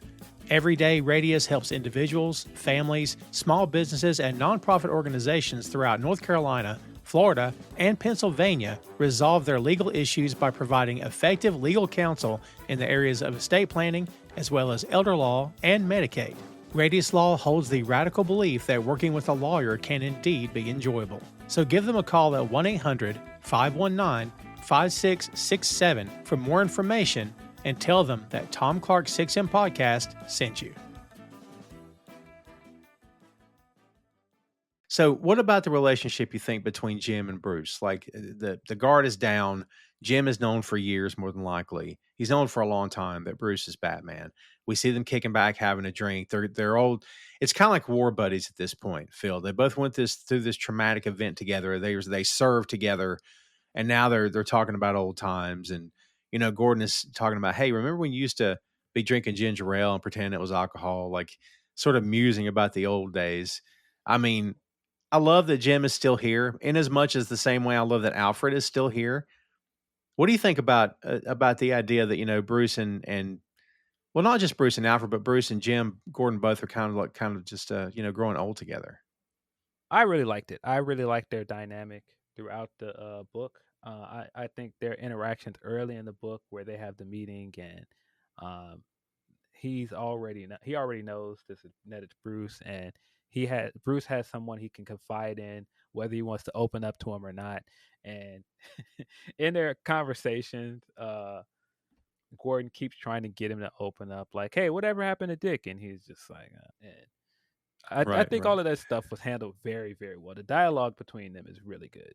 Every day, Radius helps individuals, families, small businesses, and nonprofit organizations throughout North Carolina, Florida, and Pennsylvania resolve their legal issues by providing effective legal counsel in the areas of estate planning, as well as elder law and Medicaid. Radius Law holds the radical belief that working with a lawyer can indeed be enjoyable. So give them a call at 1-800-519-5667 for more information and tell them that Tom Clark 6M Podcast sent you. So, what about the relationship you think between Jim and Bruce? Like the guard is down. Jim is known for years, more than likely. He's known for a long time that Bruce is Batman. We see them kicking back, having a drink. They're old. It's kind of like war buddies at this point, Phil. They both went through this traumatic event together. They served together, and now they're talking about old times. And Gordon is talking about, hey, remember when you used to be drinking ginger ale and pretend it was alcohol, like sort of musing about the old days. I mean, I love that Jim is still here, in as much as the same way I love that Alfred is still here. What do you think about the idea that Bruce and well, not just Bruce and Alfred, but Bruce and Jim Gordon both are kind of just growing old together. I really liked it. I really liked their dynamic throughout the book. I think their interactions early in the book where they have the meeting and um, he already knows that it's Bruce and Bruce has someone he can confide in whether he wants to open up to him or not. And in their conversations, Gordon keeps trying to get him to open up, like, "Hey, whatever happened to Dick?" And he's just like, and I Right, think right. all of that stuff was handled very, very well. The dialogue between them is really good.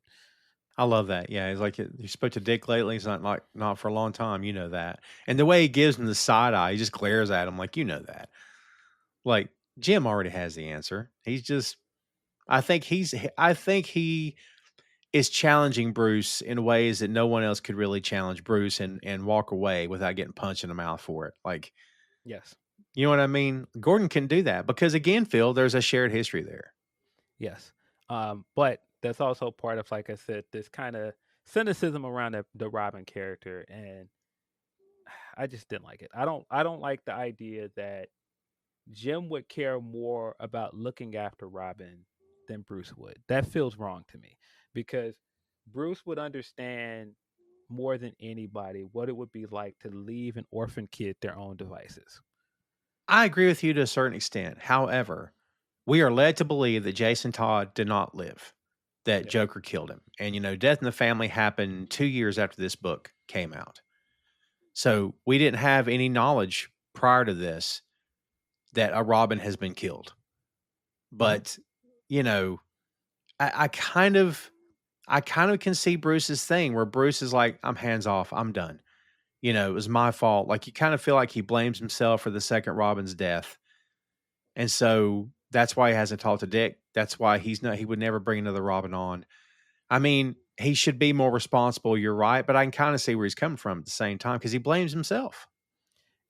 I love that. Yeah, he's like, "You spoke to Dick lately?" He's not for a long time. You know that. And the way he gives him the side eye, he just glares at him like, you know that. Like Jim already has the answer. He's just. I think he is challenging Bruce in ways that no one else could really challenge Bruce and walk away without getting punched in the mouth for it. Like, Yes. you know what I mean? Gordon can do that because again, Phil, there's a shared history there. Yes. But that's also part of, like I said, this kind of cynicism around the Robin character, and I just didn't like it. I don't like the idea that Jim would care more about looking after Robin than Bruce would. That feels wrong to me because Bruce would understand more than anybody what it would be like to leave an orphan kid their own devices. I agree with you to a certain extent. However, we are led to believe that Jason Todd did not live, that Yeah. Joker killed him. And, Death in the Family happened 2 years after this book came out. So we didn't have any knowledge prior to this that a Robin has been killed. But, you know, I kind of can see Bruce's thing where Bruce is like, I'm hands off. I'm done. It was my fault. Like you kind of feel like he blames himself for the second Robin's death. And so that's why he hasn't talked to Dick. That's why he would never bring another Robin on. I mean, he should be more responsible. You're right. But I can kind of see where he's coming from at the same time because he blames himself.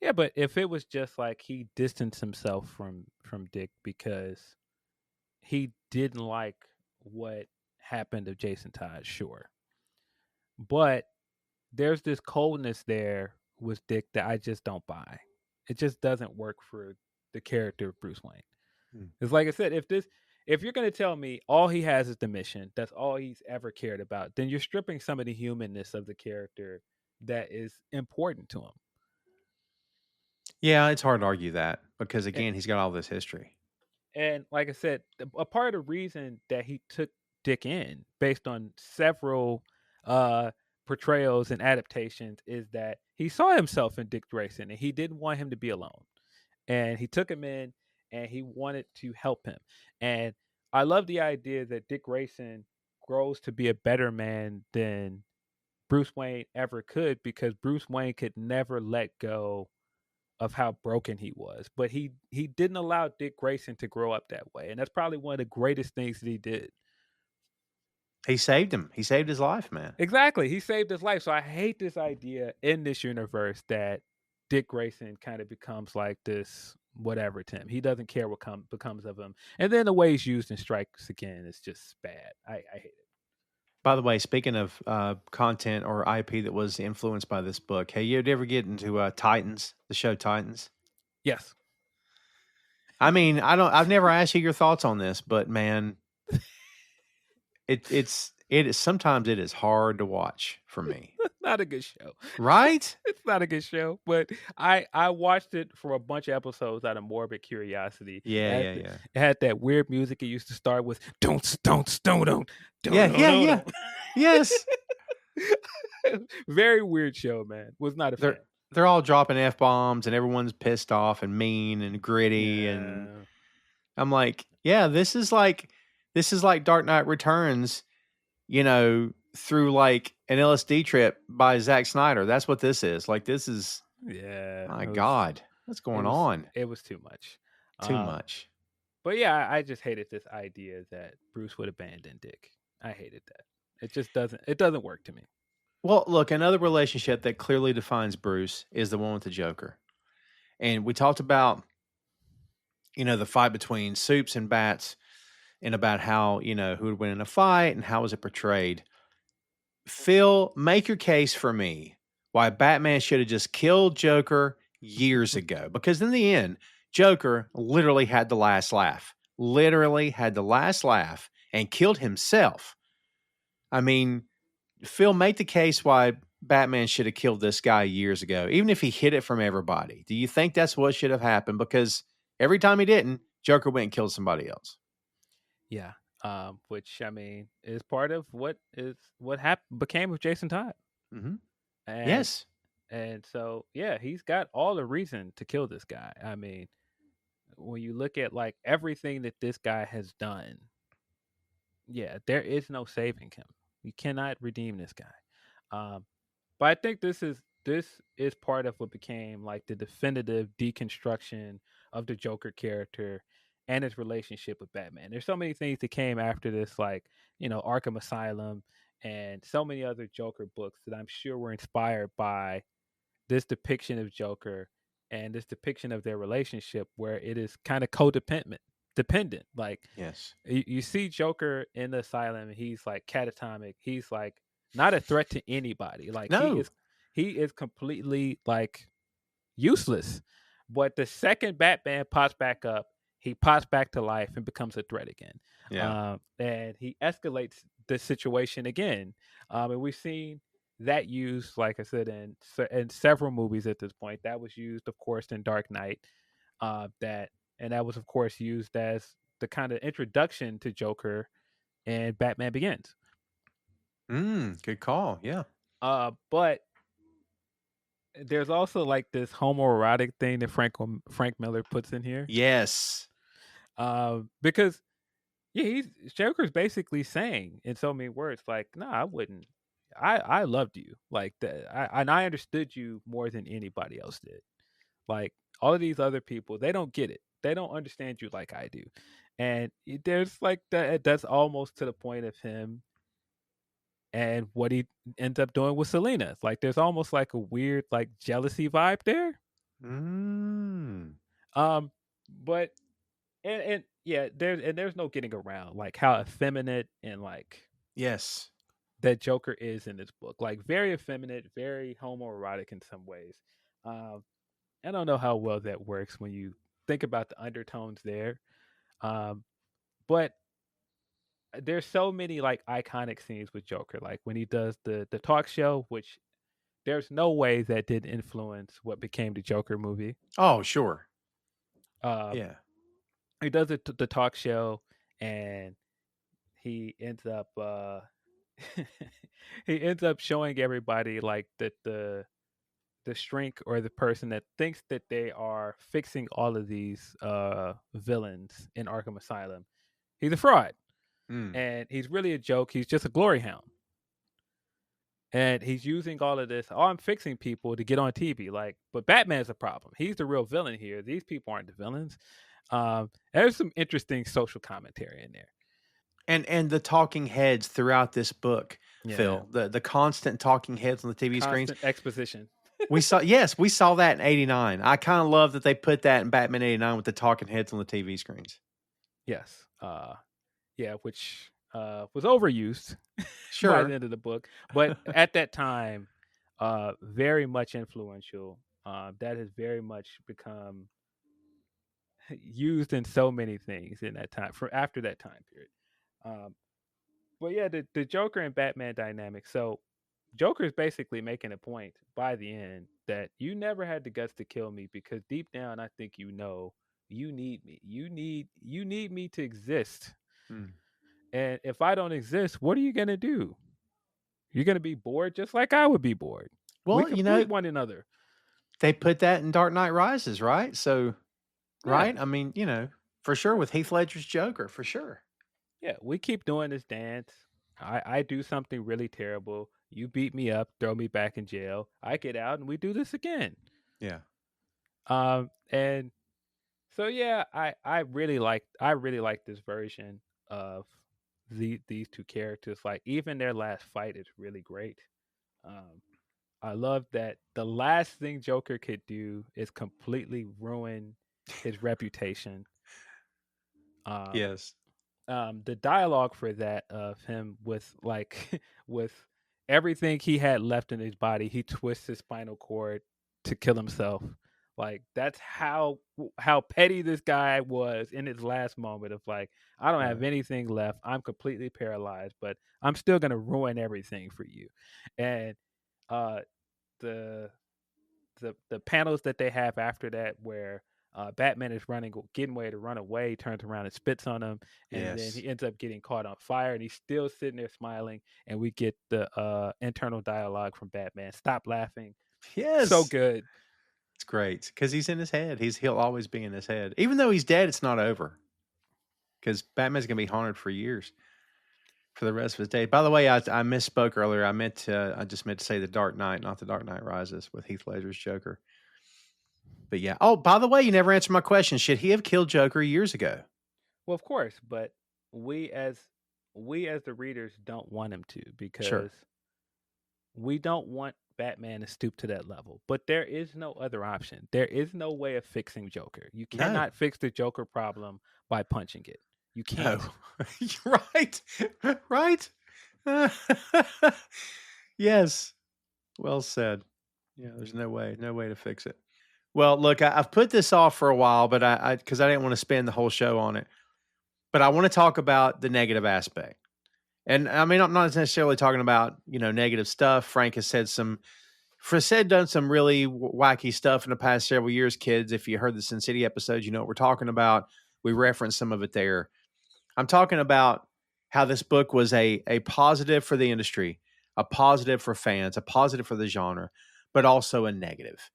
Yeah, but if it was just like he distanced himself from Dick because he didn't like what happened to Jason Todd, sure. But there's this coldness there with Dick that I just don't buy. It just doesn't work for the character of Bruce Wayne. It's like I said, if you're going to tell me all he has is the mission, that's all he's ever cared about, then you're stripping some of the humanness of the character that is important to him. Yeah, it's hard to argue that because, And, again, he's got all this history. and like I said, a part of the reason that he took Dick in based on several portrayals and adaptations is that he saw himself in Dick Grayson and he didn't want him to be alone. And he took him in and he wanted to help him. And I love the idea that Dick Grayson grows to be a better man than Bruce Wayne ever could because Bruce Wayne could never let go of how broken he was. But he didn't allow Dick Grayson to grow up that way. And that's probably one of the greatest things that he did. He saved him. He saved his life, man. Exactly. He saved his life. So I hate this idea in this universe that Dick Grayson kind of becomes like this whatever to him. He doesn't care what becomes of him. And then the way he's used in Strikes Again is just bad. I hate it. By the way, speaking of content or IP that was influenced by this book, hey, you ever get into Titans, the show Titans? Yes. I mean, I've never asked you your thoughts on this, but man, it is sometimes it is hard to watch for me. Not a good show. Right? It's not a good show, but I watched it for a bunch of episodes out of morbid curiosity. Yeah. It had that weird music it used to start with don't. Yeah. Yes. Very weird show, man. Was not a fan. They're all dropping F-bombs and everyone's pissed off and mean and gritty and I'm like, yeah, this is like Dark Knight Returns, through like an LSD trip by Zack Snyder. That's what this is. Like this is my God. What's going on? It was too much. Too much. But yeah, I just hated this idea that Bruce would abandon Dick. I hated that. It just doesn't work to me. Well, look, another relationship that clearly defines Bruce is the one with the Joker. And we talked about, the fight between Supes and Bats and about how, who would win in a fight and how was it portrayed. Phil, make your case for me why Batman should have just killed Joker years ago. Because in the end, Joker literally had the last laugh. And killed himself. I mean, Phil, make the case why Batman should have killed this guy years ago, even if he hid it from everybody. Do you think that's what should have happened? Because every time he didn't, Joker went and killed somebody else. Yeah. Which I mean is part of what became of Jason Todd. Mm-hmm. Yes. And so, yeah, he's got all the reason to kill this guy. I mean, when you look at like everything that this guy has done, yeah, there is no saving him. You cannot redeem this guy. Um, but I think this is part of what became like the definitive deconstruction of the Joker character and his relationship with Batman. There's so many things that came after this, like Arkham Asylum and so many other Joker books that I'm sure were inspired by this depiction of Joker and this depiction of their relationship, where it is kind of dependent. Like Yes. you see Joker in the asylum, and he's like catatonic. He's like not a threat to anybody. Like No. he is completely like useless. But the second Batman pops back up, he pops back to life and becomes a threat again. Yeah. And he escalates the situation again. And we've seen that used, like I said, in several movies at this point. That was used, of course, in Dark Knight. That was, of course, used as the kind of introduction to Joker and Batman Begins. Good call. Yeah. But there's also like this homoerotic thing that Frank Miller puts in here. Yes. Because yeah, Joker's basically saying in so many words, like, no, I wouldn't. I loved you like that. I understood you more than anybody else did. Like all of these other people, they don't get it. They don't understand you like I do. And there's like that's almost to the point of him and what he ends up doing with Selena. Like there's almost like a weird like jealousy vibe there. Mm. But and yeah, there's no getting around like how effeminate and like Yes. that Joker is in this book. Like very effeminate, very homoerotic in some ways. I don't know how well that works when you think about the undertones there. But there's so many like iconic scenes with Joker, like when he does the talk show, which there's no way that did influence what became the Joker movie. Oh, sure. Uh, Yeah. he does the talk show, and he ends up he ends up showing everybody like that the shrink or the person that thinks that they are fixing all of these villains in Arkham Asylum. He's a fraud. And he's really a joke. He's just a glory hound. And he's using all of this. Oh, I'm fixing people to get on TV. Like, but Batman's a problem. He's the real villain here. These people aren't the villains. There's some interesting social commentary in there. And the talking heads throughout this book, Yeah. Phil, the constant talking heads on the TV screens. Constant exposition. We saw that in '89. I kind of love that they put that in Batman '89 with the talking heads on the TV screens. Yes. Yeah, which was overused by Sure. the end of the book, but at that time, very much influential. That has very much become used in so many things in that time for after that time period. But yeah, the Joker and Batman dynamic. So Joker is basically making a point by the end that you never had the guts to kill me because deep down I think you know you need me. You need me to exist. And if I don't exist, what are you gonna do? You're gonna be bored just like I would be bored. Well, We complete one another. They put that in Dark Knight Rises, right? So, right? Yeah. I mean, for sure with Heath Ledger's Joker, for sure. Yeah, we keep doing this dance. I do something really terrible. You beat me up, throw me back in jail. I get out and we do this again. Yeah. And so yeah, I really like this version of these two characters. Like even their last fight is really great. I love that the last thing Joker could do is completely ruin his reputation. Yes. The dialogue for that of him with like with everything he had left in his body, he twists his spinal cord to kill himself. Like that's how petty this guy was in his last moment of like, I don't have anything left. I'm completely paralyzed, but I'm still gonna ruin everything for you. And the panels that they have after that where Batman is getting ready to run away, turns around and spits on him, and then he ends up getting caught on fire, and he's still sitting there smiling, and we get the internal dialogue from Batman. Stop laughing. Yes. So good. It's great because he's in his head. He'll always be in his head. Even though he's dead, it's not over because Batman's gonna be haunted for years, for the rest of his days. By the way, I misspoke earlier. I just meant to say the Dark Knight, not the Dark Knight Rises with Heath Ledger's Joker. But yeah. Oh, by the way, you never answered my question. Should he have killed Joker years ago? Well, of course, but we as the readers don't want him to, Sure. because we don't want Batman to stoop to that level. But there is no other option. There is no way of fixing Joker. You No. cannot fix the Joker problem by punching it. You can't. No. Right. Right. Yes. Well said. Yeah, there's no way to fix it. Well, look, I've put this off for a while, but because I didn't want to spend the whole show on it. But I want to talk about the negative aspect. And I mean, I'm not necessarily talking about, negative stuff. Frank has done some really wacky stuff in the past several years, kids. If you heard the Sin City episodes, you know what we're talking about. We referenced some of it there. I'm talking about how this book was a positive for the industry, a positive for fans, a positive for the genre, but also a negative.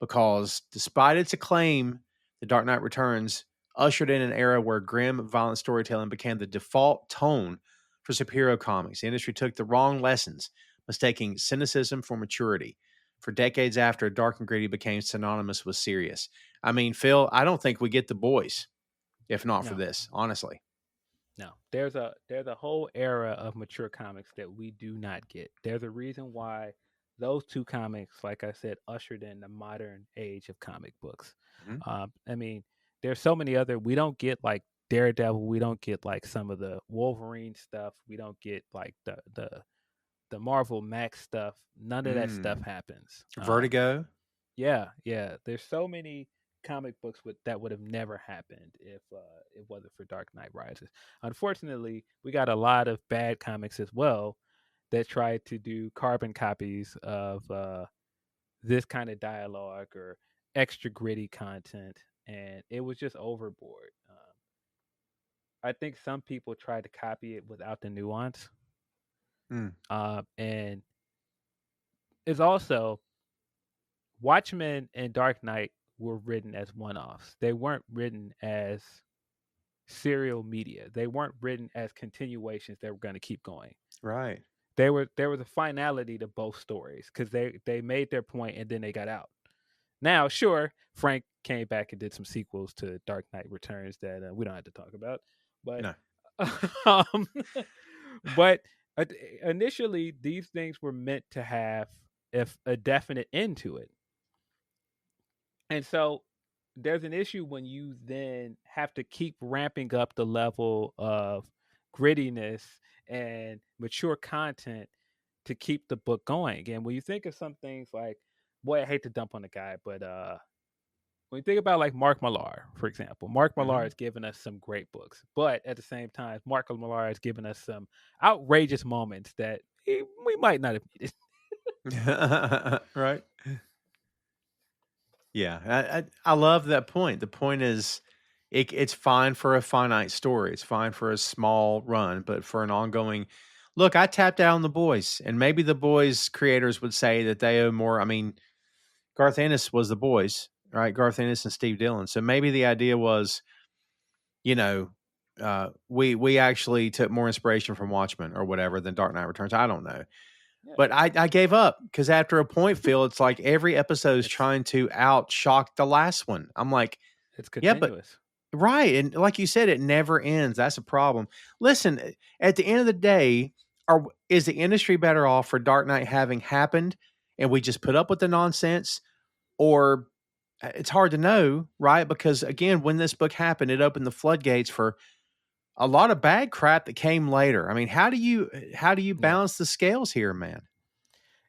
Because despite its acclaim, The Dark Knight Returns ushered in an era where grim, violent storytelling became the default tone for superhero comics. The industry took the wrong lessons, mistaking cynicism for maturity. For decades after, dark and gritty became synonymous with serious. I mean, Phil, I don't think we get The Boys if not for No. this, honestly. No, there's a whole era of mature comics that we do not get. There's a reason why those two comics, like I said, ushered in the modern age of comic books. Mhm. I mean, there's so many other. We don't get like Daredevil. We don't get like some of the Wolverine stuff. We don't get like the Marvel Max stuff. None of that stuff happens. Vertigo. Yeah. There's so many comic books that would have never happened if it wasn't for Dark Knight Rises. Unfortunately, we got a lot of bad comics as well that tried to do carbon copies of this kind of dialogue or extra gritty content, and it was just overboard. I think some people tried to copy it without the nuance, Mm. and it's also Watchmen and Dark Knight were written as one-offs. They weren't written as serial media. They weren't written as continuations that were going to keep going. Right. There was a finality to both stories because they made their point and then they got out. Now, sure, Frank came back and did some sequels to Dark Knight Returns that we don't have to talk about, but No. um, but initially these things were meant to have a definite end to it. And so there's an issue when you then have to keep ramping up the level of grittiness and mature content to keep the book going. And when you think of some things like, boy, I hate to dump on the guy, but when you think about like Mark Millar, for example, Mark Millar has given us some great books, but at the same time, Mark Millar has given us some outrageous moments that we might not have needed. Right. Yeah, I love that point. The point is, it's fine for a finite story. It's fine for a small run, but for an ongoing. Look, I tapped out on The Boys, and maybe The Boys creators would say that they owe more. I mean, Garth Ennis was The Boys, right? Garth Ennis and Steve Dillon. So maybe the idea was, we actually took more inspiration from Watchmen or whatever than Dark Knight Returns. I don't know. Yeah. But I gave up because after a point, Phil, it's like every episode is trying to outshock the last one. I'm like, It's yeah, but continuous. right. And like you said, it never ends. That's a problem. Listen, at the end of the day, is the industry better off for Dark Knight having happened and we just put up with the nonsense? Or it's hard to know, right? Because again, when this book happened, it opened the floodgates for a lot of bad crap that came later. I mean, how do you balance the scales here, man?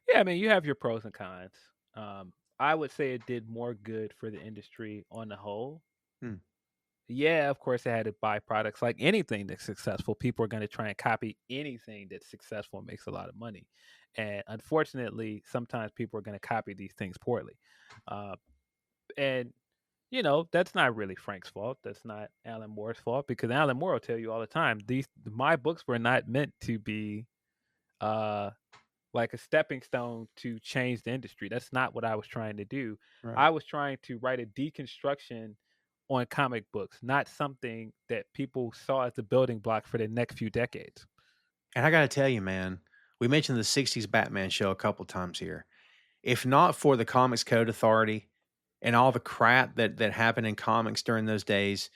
Yeah, I mean, you have your pros and cons. I would say it did more good for the industry on the whole. Hmm. Yeah, of course, it had its byproducts. Like anything that's successful, people are going to try and copy anything that's successful and makes a lot of money. And unfortunately, sometimes people are going to copy these things poorly. And that's not really Frank's fault. That's not Alan Moore's fault, because Alan Moore will tell you all the time, my books were not meant to be like a stepping stone to change the industry. That's not what I was trying to do. Right. I was trying to write a deconstruction on comic books, not something that people saw as the building block for the next few decades. And I got to tell you, man, we mentioned the 60s Batman show a couple times here. If not for the Comics Code Authority and all the crap that happened in comics during those days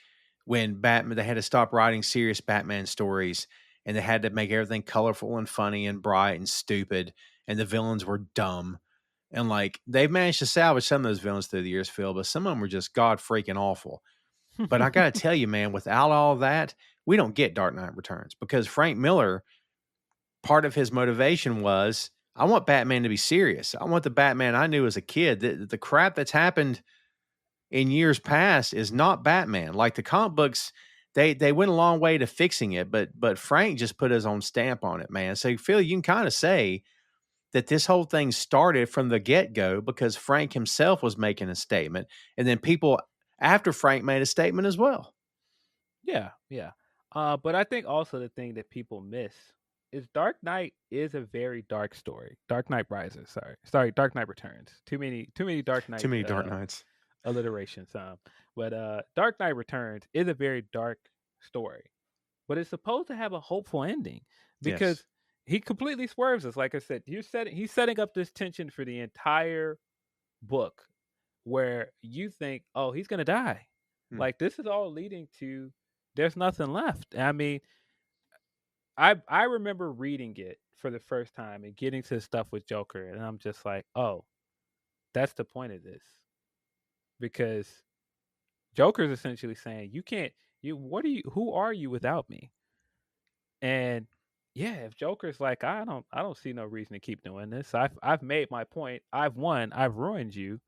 when Batman, they had to stop writing serious Batman stories and they had to make everything colorful and funny and bright and stupid, and the villains were dumb. And like they've managed to salvage some of those villains through the years, Phil, but some of them were just god freaking awful. But I got to tell you, man, without all of that, we don't get Dark Knight Returns, because Frank Miller, part of his motivation was, I want Batman to be serious. I want the Batman I knew as a kid. The crap that's happened in years past is not Batman. Like the comic books, they went a long way to fixing it, but Frank just put his own stamp on it, man. So Phil, you can kind of say that this whole thing started from the get-go because Frank himself was making a statement, and then people after Frank made a statement as well. Yeah, yeah. But I think also the thing that people miss is Dark Knight is a very dark story. Dark Knight Rises, sorry, Dark Knight Returns. Too many Dark Knight. Too many Dark Knights. Alliterations. But Dark Knight Returns is a very dark story, but it's supposed to have a hopeful ending because Yes. he completely swerves us. Like I said, he's setting up this tension for the entire book, where you think, oh, he's gonna die. Like this is all leading to there's nothing left. I mean, I remember reading it for the first time and getting to the stuff with Joker, and I'm just like, oh, that's the point of this, because Joker's essentially saying, you can't, who are you without me? And yeah, if Joker's like, I don't see no reason to keep doing this. I've made my point. I've won. I've ruined you.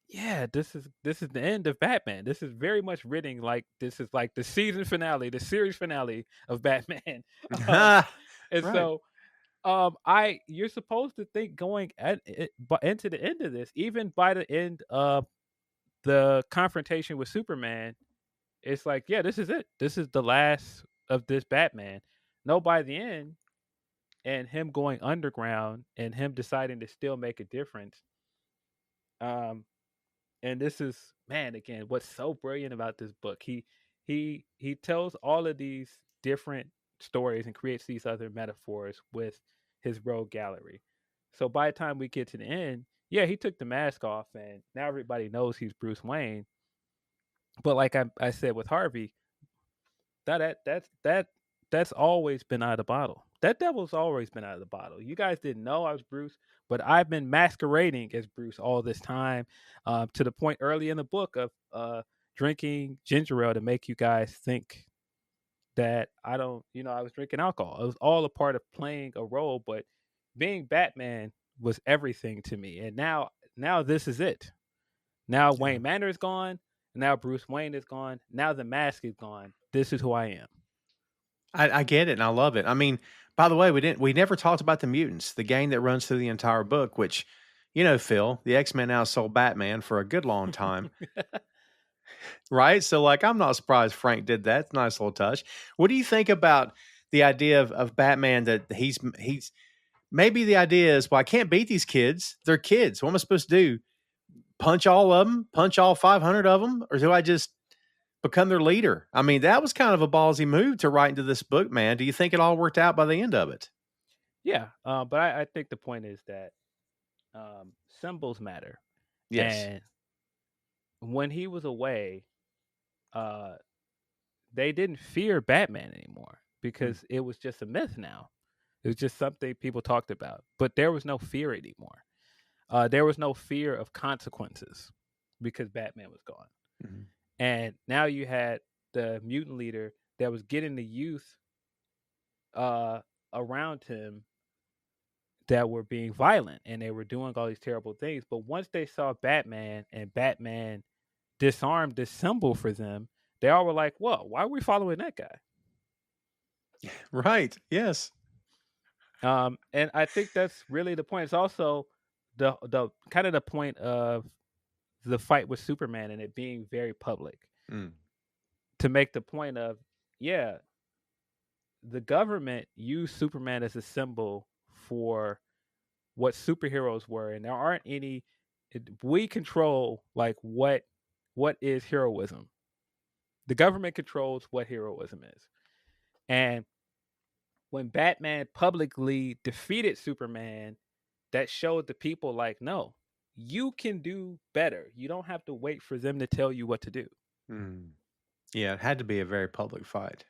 Yeah, this is the end of Batman. This is very much written like this is like the season finale, the series finale of Batman. And Right. so you're supposed to think going into the end of this, even by the end of the confrontation with Superman, it's like, yeah, this is it. This is the last of this Batman. No, by the end, and him going underground and him deciding to still make a difference. And this is, man, again, what's so brilliant about this book. He tells all of these different stories and creates these other metaphors with his rogue gallery. So by the time we get to the end, yeah, he took the mask off and now everybody knows he's Bruce Wayne. But like I said with Harvey, that's always been out of the bottle. That devil's always been out of the bottle. You guys didn't know I was Bruce, but I've been masquerading as Bruce all this time, to the point early in the book of drinking ginger ale to make you guys think that I was drinking alcohol. It was all a part of playing a role, but being Batman was everything to me. And now this is it. Now Wayne Manor is gone. Now Bruce Wayne is gone. Now the mask is gone. This is who I am. I get it and I love it. I mean, by the way, we never talked about the mutants, the gang that runs through the entire book, which, Phil, the X-Men outsold Batman for a good long time. Right? So like, I'm not surprised Frank did that. It's a nice little touch. What do you think about the idea of Batman, that he's maybe the idea is, well, I can't beat these kids. They're kids. What am I supposed to do? Punch all of them? Punch all 500 of them? Or do I just become their leader? I mean, that was kind of a ballsy move to write into this book, man. Do you think it all worked out by the end of it? Yeah, but I think the point is that symbols matter. Yes. And when he was away, they didn't fear Batman anymore because it was just a myth now. It was just something people talked about, but there was no fear anymore. There was no fear of consequences because Batman was gone. Mhm. And now you had the mutant leader that was getting the youth around him that were being violent and they were doing all these terrible things. But once they saw Batman and Batman disarmed this symbol for them, they all were like, whoa, why are we following that guy? Right. Yes. And I think that's really the point. It's also the kind of the point of the fight with Superman and it being very public. To make the point of, yeah, the government used Superman as a symbol for what superheroes were, and there aren't any. We control like what is heroism. The government controls what heroism is, and when Batman publicly defeated Superman, that showed the people like, no, you can do better. You don't have to wait for them to tell you what to do. Mm. Yeah, it had to be a very public fight.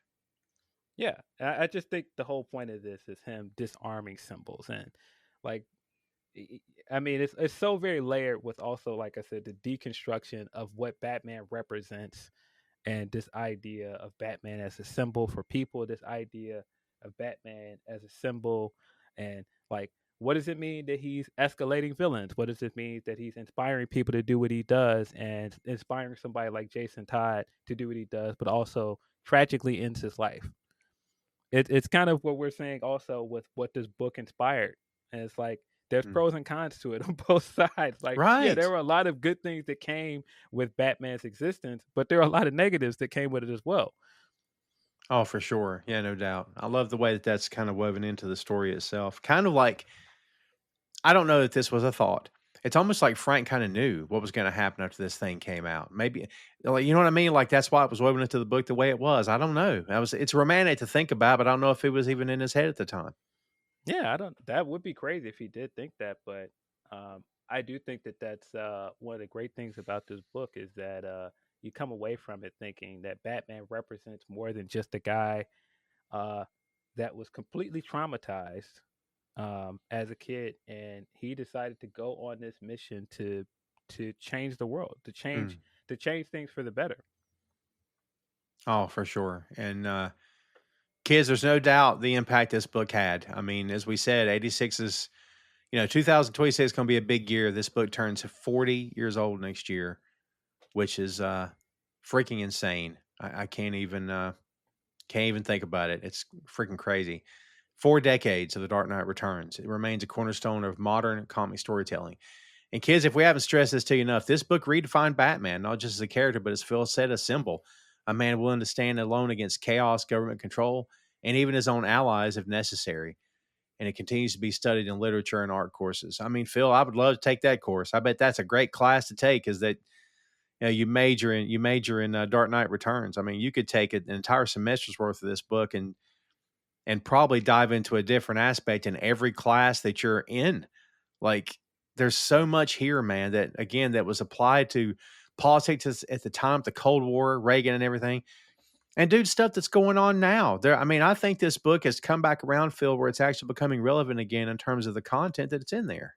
Yeah, I just think the whole point of this is him disarming symbols and like I mean, it's so very layered with also, like I said, the deconstruction of what Batman represents and this idea of Batman as a symbol for people, this idea of Batman as a symbol, and like, what does it mean that he's escalating villains? What does it mean that he's inspiring people to do what he does and inspiring somebody like Jason Todd to do what he does, but also tragically ends his life? It's kind of what we're saying also with what this book inspired. And it's like there's Mm. pros and cons to it on both sides. Like, yeah, Right. there were a lot of good things that came with Batman's existence, but there are a lot of negatives that came with it as well. Oh, for sure. Yeah, no doubt. I love the way that that's kind of woven into the story itself. Kind of like, I don't know that this was a thought. It's almost like Frank kind of knew what was going to happen after this thing came out. Maybe, like, you know what I mean? Like, that's why it was woven into the book the way it was. I don't know. It's romantic to think about, but I don't know if it was even in his head at the time. Yeah, I don't. That would be crazy if he did think that, but I do think that that's one of the great things about this book is that you come away from it thinking that Batman represents more than just a guy uh, that was completely traumatized as a kid, and he decided to go on this mission to change the world, Mm. to change things for the better. Oh, for sure. And kids, there's no doubt the impact this book had. I mean, as we said, 86 is, 2026 is going to be a big year. This book turns 40 years old next year, which is freaking insane. I can't even think about it. It's freaking crazy. 4 decades of The Dark Knight Returns. It remains a cornerstone of modern comic storytelling. And kids, if we haven't stressed this to you enough, this book redefined Batman, not just as a character, but as Phil said, a symbol. A man willing to stand alone against chaos, government control, and even his own allies if necessary. And it continues to be studied in literature and art courses. I mean, Phil, I would love to take that course. I bet that's a great class to take. Is that you major in Dark Knight Returns. I mean, you could take an entire semester's worth of this book and probably dive into a different aspect in every class that you're in. Like, there's so much here, man, that again, that was applied to politics at the time, the Cold War, Reagan and everything. And dude, stuff that's going on now. I mean, I think this book has come back around, Phil, where it's actually becoming relevant again in terms of the content that it's in there.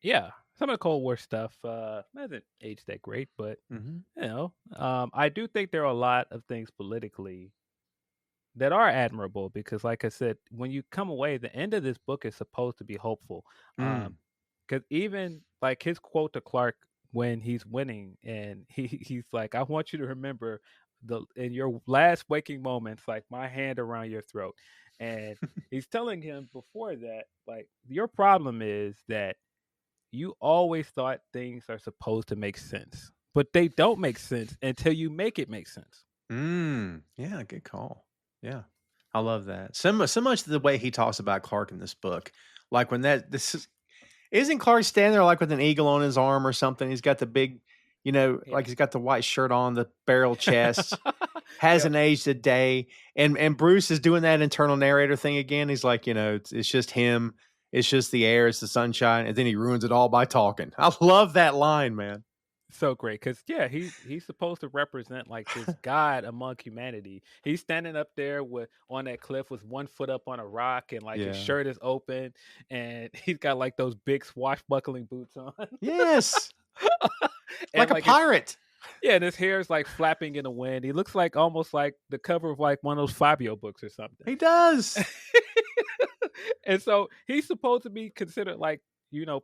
Yeah, some of the Cold War stuff hasn't aged that great, but I do think there are a lot of things politically that are admirable because, like I said, when you come away, the end of this book is supposed to be hopeful. Mm. Because even like his quote to Clark when he's winning, and he's like, "I want you to remember in your last waking moments, like my hand around your throat," and he's telling him before that, like, your problem is that you always thought things are supposed to make sense, but they don't make sense until you make it make sense. Yeah, good call. Yeah. I love that. So much of the way he talks about Clark in this book. Like when isn't Clark standing there like with an eagle on his arm or something? He's got the big, Yeah. like he's got the white shirt on, the barrel chest, Yep. hasn't aged a day. And Bruce is doing that internal narrator thing again. He's like, it's just him. It's just the air, it's the sunshine, and then he ruins it all by talking. I love that line, man. So great, because yeah, he's supposed to represent like this god among humanity. He's standing up there with on that cliff with one foot up on a rock, and like his Yeah. shirt is open, and he's got like those big swashbuckling boots on. Yes. And Like a like pirate. yeah, and his hair is like flapping in the wind. He looks like almost like the cover of like one of those Fabio books or something. He does. And so he's supposed to be considered like,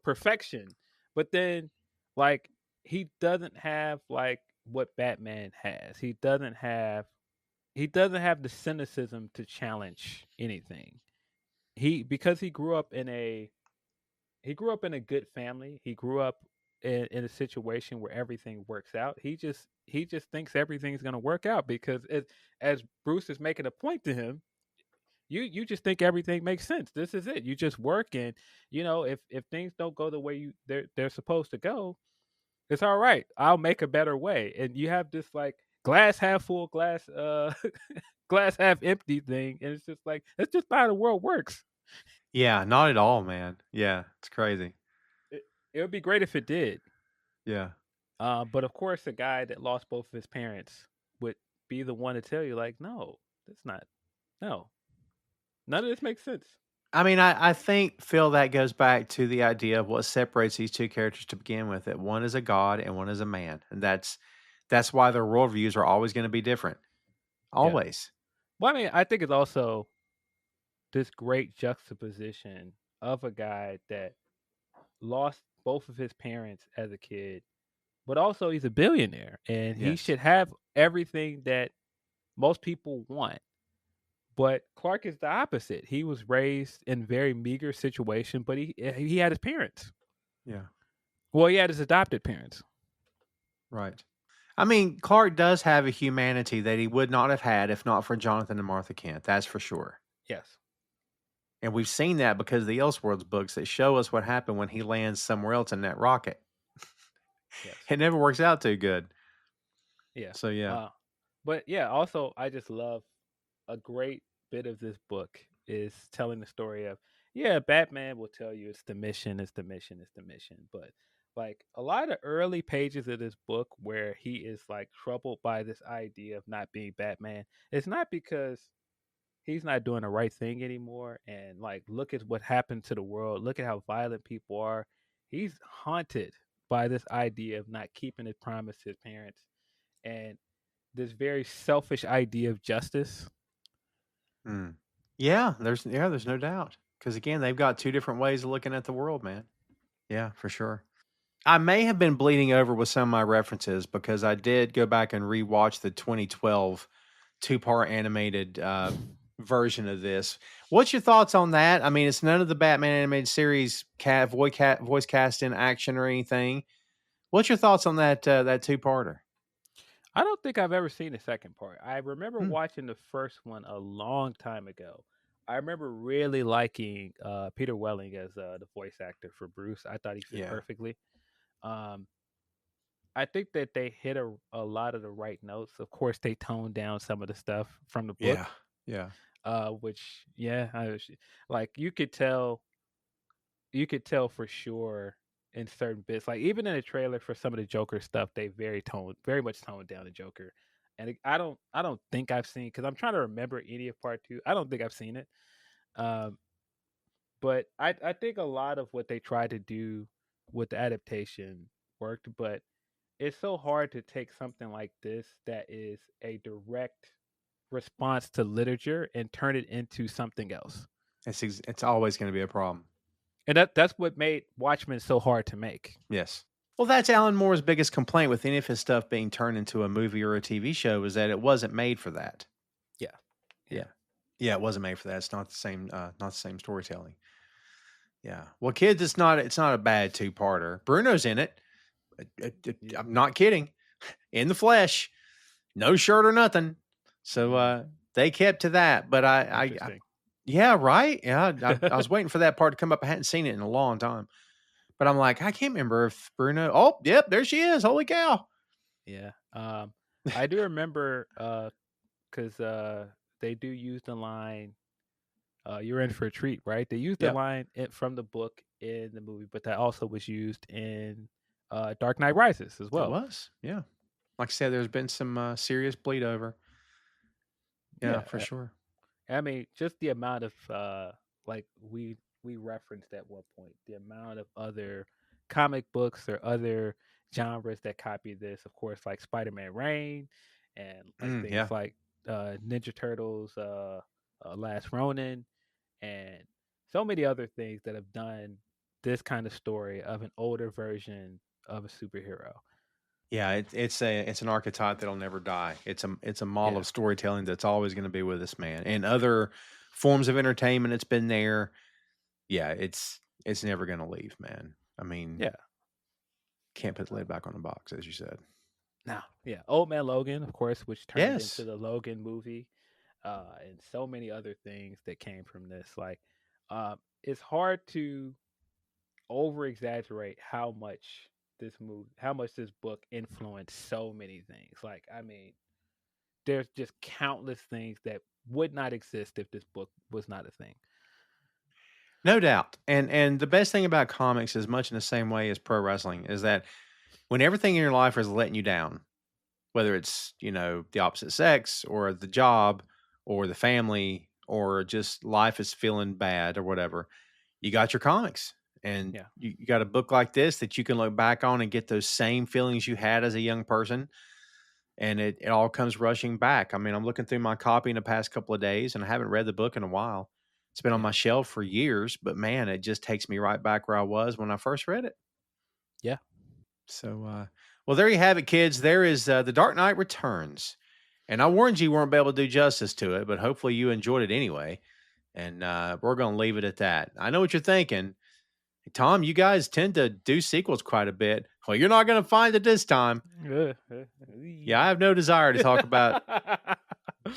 perfection. But then like he doesn't have like what Batman has. He doesn't have the cynicism to challenge anything. Because he grew up in a good family. He grew up in a situation where everything works out. He just thinks everything's going to work out because as Bruce is making a point to him, You just think everything makes sense. This is it. You just work, and if things don't go the way they're supposed to go, it's all right. I'll make a better way. And you have this like glass half full, glass glass half empty thing, and it's just like that's just not how the world works. Yeah, not at all, man. Yeah, it's crazy. It, it would be great if it did. Yeah. But of course, a guy that lost both of his parents would be the one to tell you, like, no, that's not. No, none of this makes sense. I mean, I think, Phil, that goes back to the idea of what separates these two characters to begin with. That one is a god and one is a man, and that's why their worldviews are always going to be different. Yeah. Always. Well, I mean, I think it's also this great juxtaposition of a guy that lost both of his parents as a kid, but also he's a billionaire and he Yes. should have everything that most people want. But Clark is the opposite. He was raised in very meager situation, but he had his parents. Yeah. Well, he had his adopted parents. Right. I mean, Clark does have a humanity that he would not have had if not for Jonathan and Martha Kent. That's for sure. Yes. And we've seen that because of the Elseworlds books that show us what happened when he lands somewhere else in that rocket. Yes. It never works out too good. Yeah. So yeah. But yeah, also I just love a great bit of this book is telling the story of Batman will tell you it's the mission, it's the mission, it's the mission. But like a lot of early pages of this book where he is like troubled by this idea of not being Batman, it's not because he's not doing the right thing anymore and like look at what happened to the world, look at how violent people are. He's haunted by this idea of not keeping his promise to his parents and this very selfish idea of justice. Mm. There's no doubt. Because again, they've got two different ways of looking at the world, man. Yeah, for sure. I may have been bleeding over with some of my references because I did go back and rewatch the 2012 two-part animated version of this. What's your thoughts on that? I mean, it's none of the Batman animated series voice cast in action or anything. What's your thoughts on that two-parter? I don't think I've ever seen the second part. I remember Hmm. watching the first one a long time ago. I remember really liking Peter Welling as the voice actor for Bruce. I thought he fit Yeah. perfectly. Um, I think that they hit a lot of the right notes. Of course, they toned down some of the stuff from the Yeah. book, Yeah. which like you could tell for sure in certain bits. Like even in the trailer for some of the Joker stuff, they very much toned down the Joker. And I don't think I've seen because I'm trying to remember any of part two. I don't think I've seen it. Um, but I think a lot of what they tried to do with the adaptation worked, but it's so hard to take something like this that is a direct response to literature and turn it into something else. It's always going to be a problem. And that's what made Watchmen so hard to make. Yes. Well, that's Alan Moore's biggest complaint with any of his stuff being turned into a movie or a TV show is that it wasn't made for that. Yeah. Yeah. Yeah, it wasn't made for that. It's not the same storytelling. Yeah. Well, kids, it's not a bad two-parter. Bruno's in it. Yeah. I'm not kidding. In the flesh. No shirt or nothing. So they kept to that, but Interesting. yeah, right. Yeah, I was waiting for that part to come up. I hadn't seen it in a long time. But I'm like, I can't remember if Bruno. Oh, yep, there she is. Holy cow! Yeah. I do remember because they do use the line "You're in for a treat," right? They used the Yep, line from the book in the movie, but that also was used in Dark Knight Rises as it well. was. Yeah, like I said, there's been some serious bleed over. Yeah, Yeah. for sure. I mean, just the amount of like we referenced at one point the amount of other comic books or other genres that copy this. Of course, like Spider-Man Reign, and like things Yeah, like Ninja Turtles, Last Ronin, and so many other things that have done this kind of story of an older version of a superhero. yeah. It's an archetype that'll never die. It's a model Yeah, of storytelling that's always going to be with us, man. And other forms of entertainment, it's been there. Yeah, it's never going to leave, man. I mean, yeah. can't put the lid back on the box, as you said. Now, yeah, Old Man Logan, of course, which turned into Yes. the Logan movie. and so many other things that came from this. Like, it's hard to over exaggerate how much this book influenced so many things. Like, I mean, there's just countless things that would not exist if this book was not a thing. No doubt. And the best thing about comics is much in the same way as pro wrestling is that when everything in your life is letting you down, whether it's, the opposite sex or the job or the family or just life is feeling bad or whatever, you got your comics. And Yeah. you got a book like this that you can look back on and get those same feelings you had as a young person. And it all comes rushing back. I mean, I'm looking through my copy in the past couple of days and I haven't read the book in a while. It's been on my shelf for years, but man, it just takes me right back where I was when I first read it. Yeah. So, well, there you have it, kids. There is The Dark Knight Returns. And I warned you weren't able to do justice to it, but hopefully you enjoyed it anyway. And we're going to leave it at that. I know what you're thinking. Hey, Tom, you guys tend to do sequels quite a bit. Well, you're not going to find it this time. Yeah, I have no desire to talk about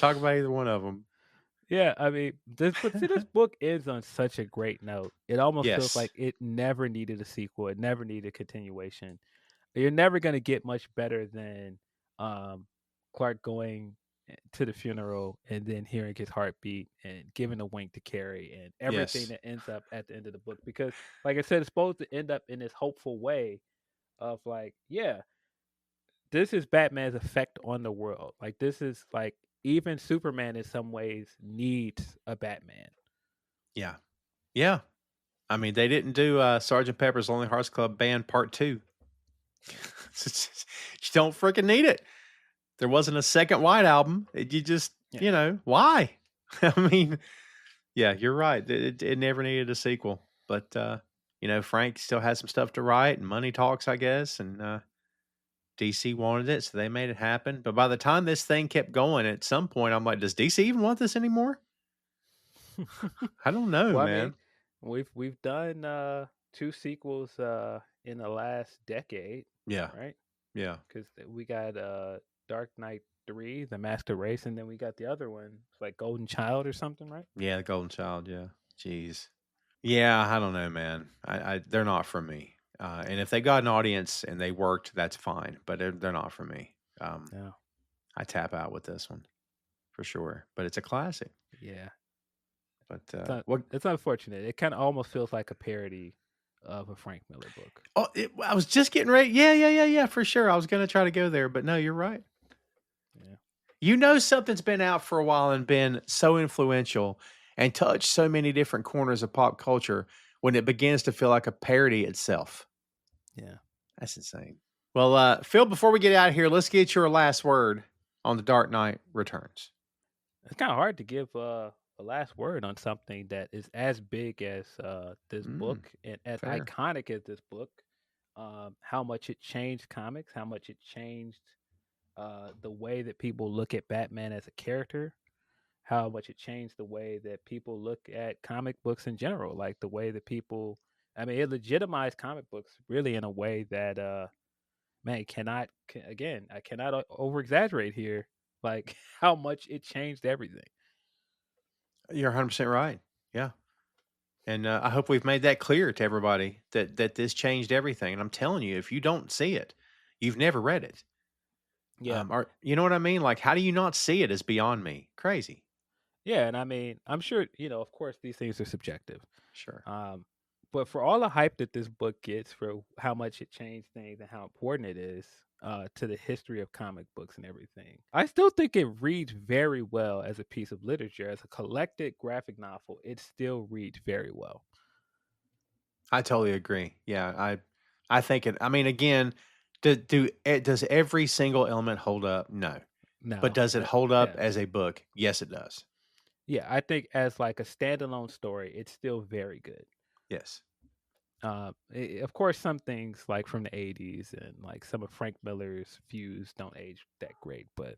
either one of them. Yeah, I mean, this book ends on such a great note. It almost feels Yes. like it never needed a sequel. It never needed a continuation. You're never going to get much better than Clark going to the funeral and then hearing his heartbeat and giving a wink to Carrie and everything Yes. that ends up at the end of the book. Because, like I said, it's supposed to end up in this hopeful way of like, yeah, this is Batman's effect on the world. Like, this is like even Superman in some ways needs a Batman. Yeah. Yeah. I mean, they didn't do Sgt. Pepper's Lonely Hearts Club Band Part 2. You don't freaking need it. There wasn't a second White album. You just, why? I mean, yeah, you're right. It never needed a sequel. But, Frank still has some stuff to write and money talks, I guess. And DC wanted it, so they made it happen. But by the time this thing kept going, at some point, I'm like, does DC even want this anymore? I don't know, Well, man. I mean, we've done 2 sequels in the last decade. Yeah. Right? Yeah. Because we got Dark Knight 3, The Master Race, and then we got the other one, like Golden Child or something, right? Yeah, the Golden Child. Yeah. Jeez. Yeah, I don't know, man. They're not for me. And if they got an audience and they worked, that's fine. But they're not for me. Yeah. I tap out with this one for sure. But it's a classic. Yeah. But It's unfortunate. It kind of almost feels like a parody of a Frank Miller book. Oh, I was just getting ready. Yeah, for sure. I was going to try to go there, but no, you're right. Yeah. Something's been out for a while and been so influential and touched so many different corners of pop culture when it begins to feel like a parody itself. Yeah. That's insane. Well, Phil, before we get out of here, let's get your last word on The Dark Knight Returns. It's kind of hard to give a last word on something that is as big as this book and as fair. iconic as this book. How much it changed comics, how much it changed the way that people look at Batman as a character, how much it changed the way that people look at comic books in general, like the way that people, I mean, it legitimized comic books really in a way that, man, I cannot over exaggerate here, like how much it changed everything. You're 100% right. Yeah. And I hope we've made that clear to everybody that this changed everything. And I'm telling you, if you don't see it, you've never read it. Yeah. Or, you know what I mean? Like, how do you not see it is beyond me. Crazy. Yeah. And I mean, I'm sure, of course, these things are subjective. Sure. But for all the hype that this book gets for how much it changed things and how important it is to the history of comic books and everything, I still think it reads very well as a piece of literature. As a collected graphic novel, it still reads very well. I totally agree. Yeah, I think it. I mean, again, does every single element hold up? No. No, But does it hold up yeah. as a book? Yes, it does. Yeah, I think as like a standalone story, it's still very good. Yes. Of course, some things like from the '80s and like some of Frank Miller's views don't age that great, but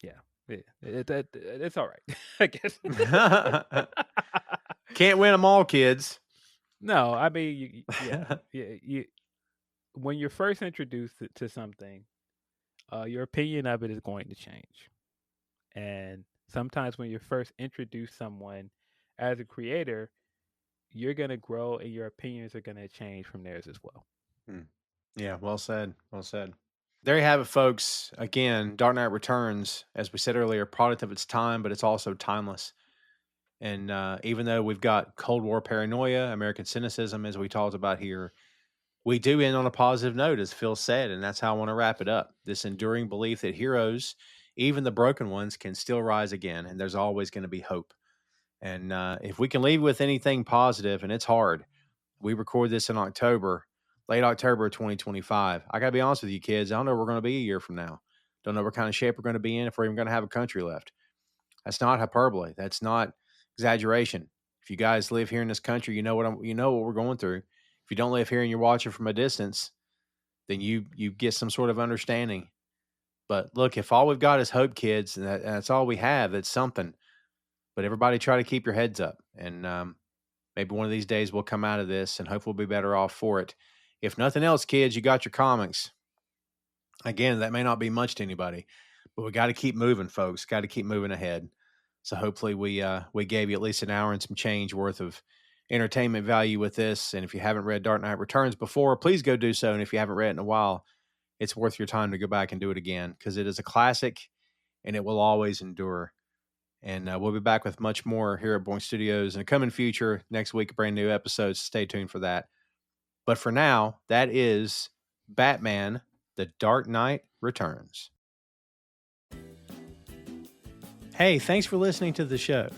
yeah, it's all right, I guess. Can't win them all, kids. No, I mean, when you're first introduced to something, your opinion of it is going to change, and sometimes when you first introduce someone as a creator, you're going to grow and your opinions are going to change from theirs as well. Yeah, well said. Well said. There you have it, folks. Again, Dark Knight Returns, as we said earlier, product of its time, but it's also timeless. And even though we've got Cold War paranoia, American cynicism, as we talked about here, we do end on a positive note, as Phil said, and that's how I want to wrap it up. This enduring belief that heroes, even the broken ones, can still rise again, and there's always going to be hope. And if we can leave with anything positive, and it's hard, we record this in October, late October of 2025. I got to be honest with you, kids. I don't know where we're going to be a year from now. Don't know what kind of shape we're going to be in, if we're even going to have a country left. That's not hyperbole. That's not exaggeration. If you guys live here in this country, you know what we're going through. If you don't live here and you're watching from a distance, then you get some sort of understanding. But look, if all we've got is hope, kids, and that's all we have, that's something. But everybody try to keep your heads up. And maybe one of these days we'll come out of this and hopefully we'll be better off for it. If nothing else, kids, you got your comics. Again, that may not be much to anybody, but we got to keep moving, folks. Got to keep moving ahead. So hopefully we gave you at least an hour and some change worth of entertainment value with this. And if you haven't read Dark Knight Returns before, please go do so. And if you haven't read it in a while, it's worth your time to go back and do it again, because it is a classic and it will always endure. And we'll be back with much more here at Boink Studios in the coming future. Next week, a brand new episode. Stay tuned for that. But for now, that is Batman, The Dark Knight Returns. Hey, thanks for listening to the show.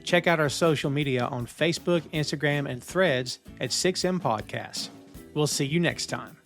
Check out our social media on Facebook, Instagram, and Threads at 6M Podcasts. We'll see you next time.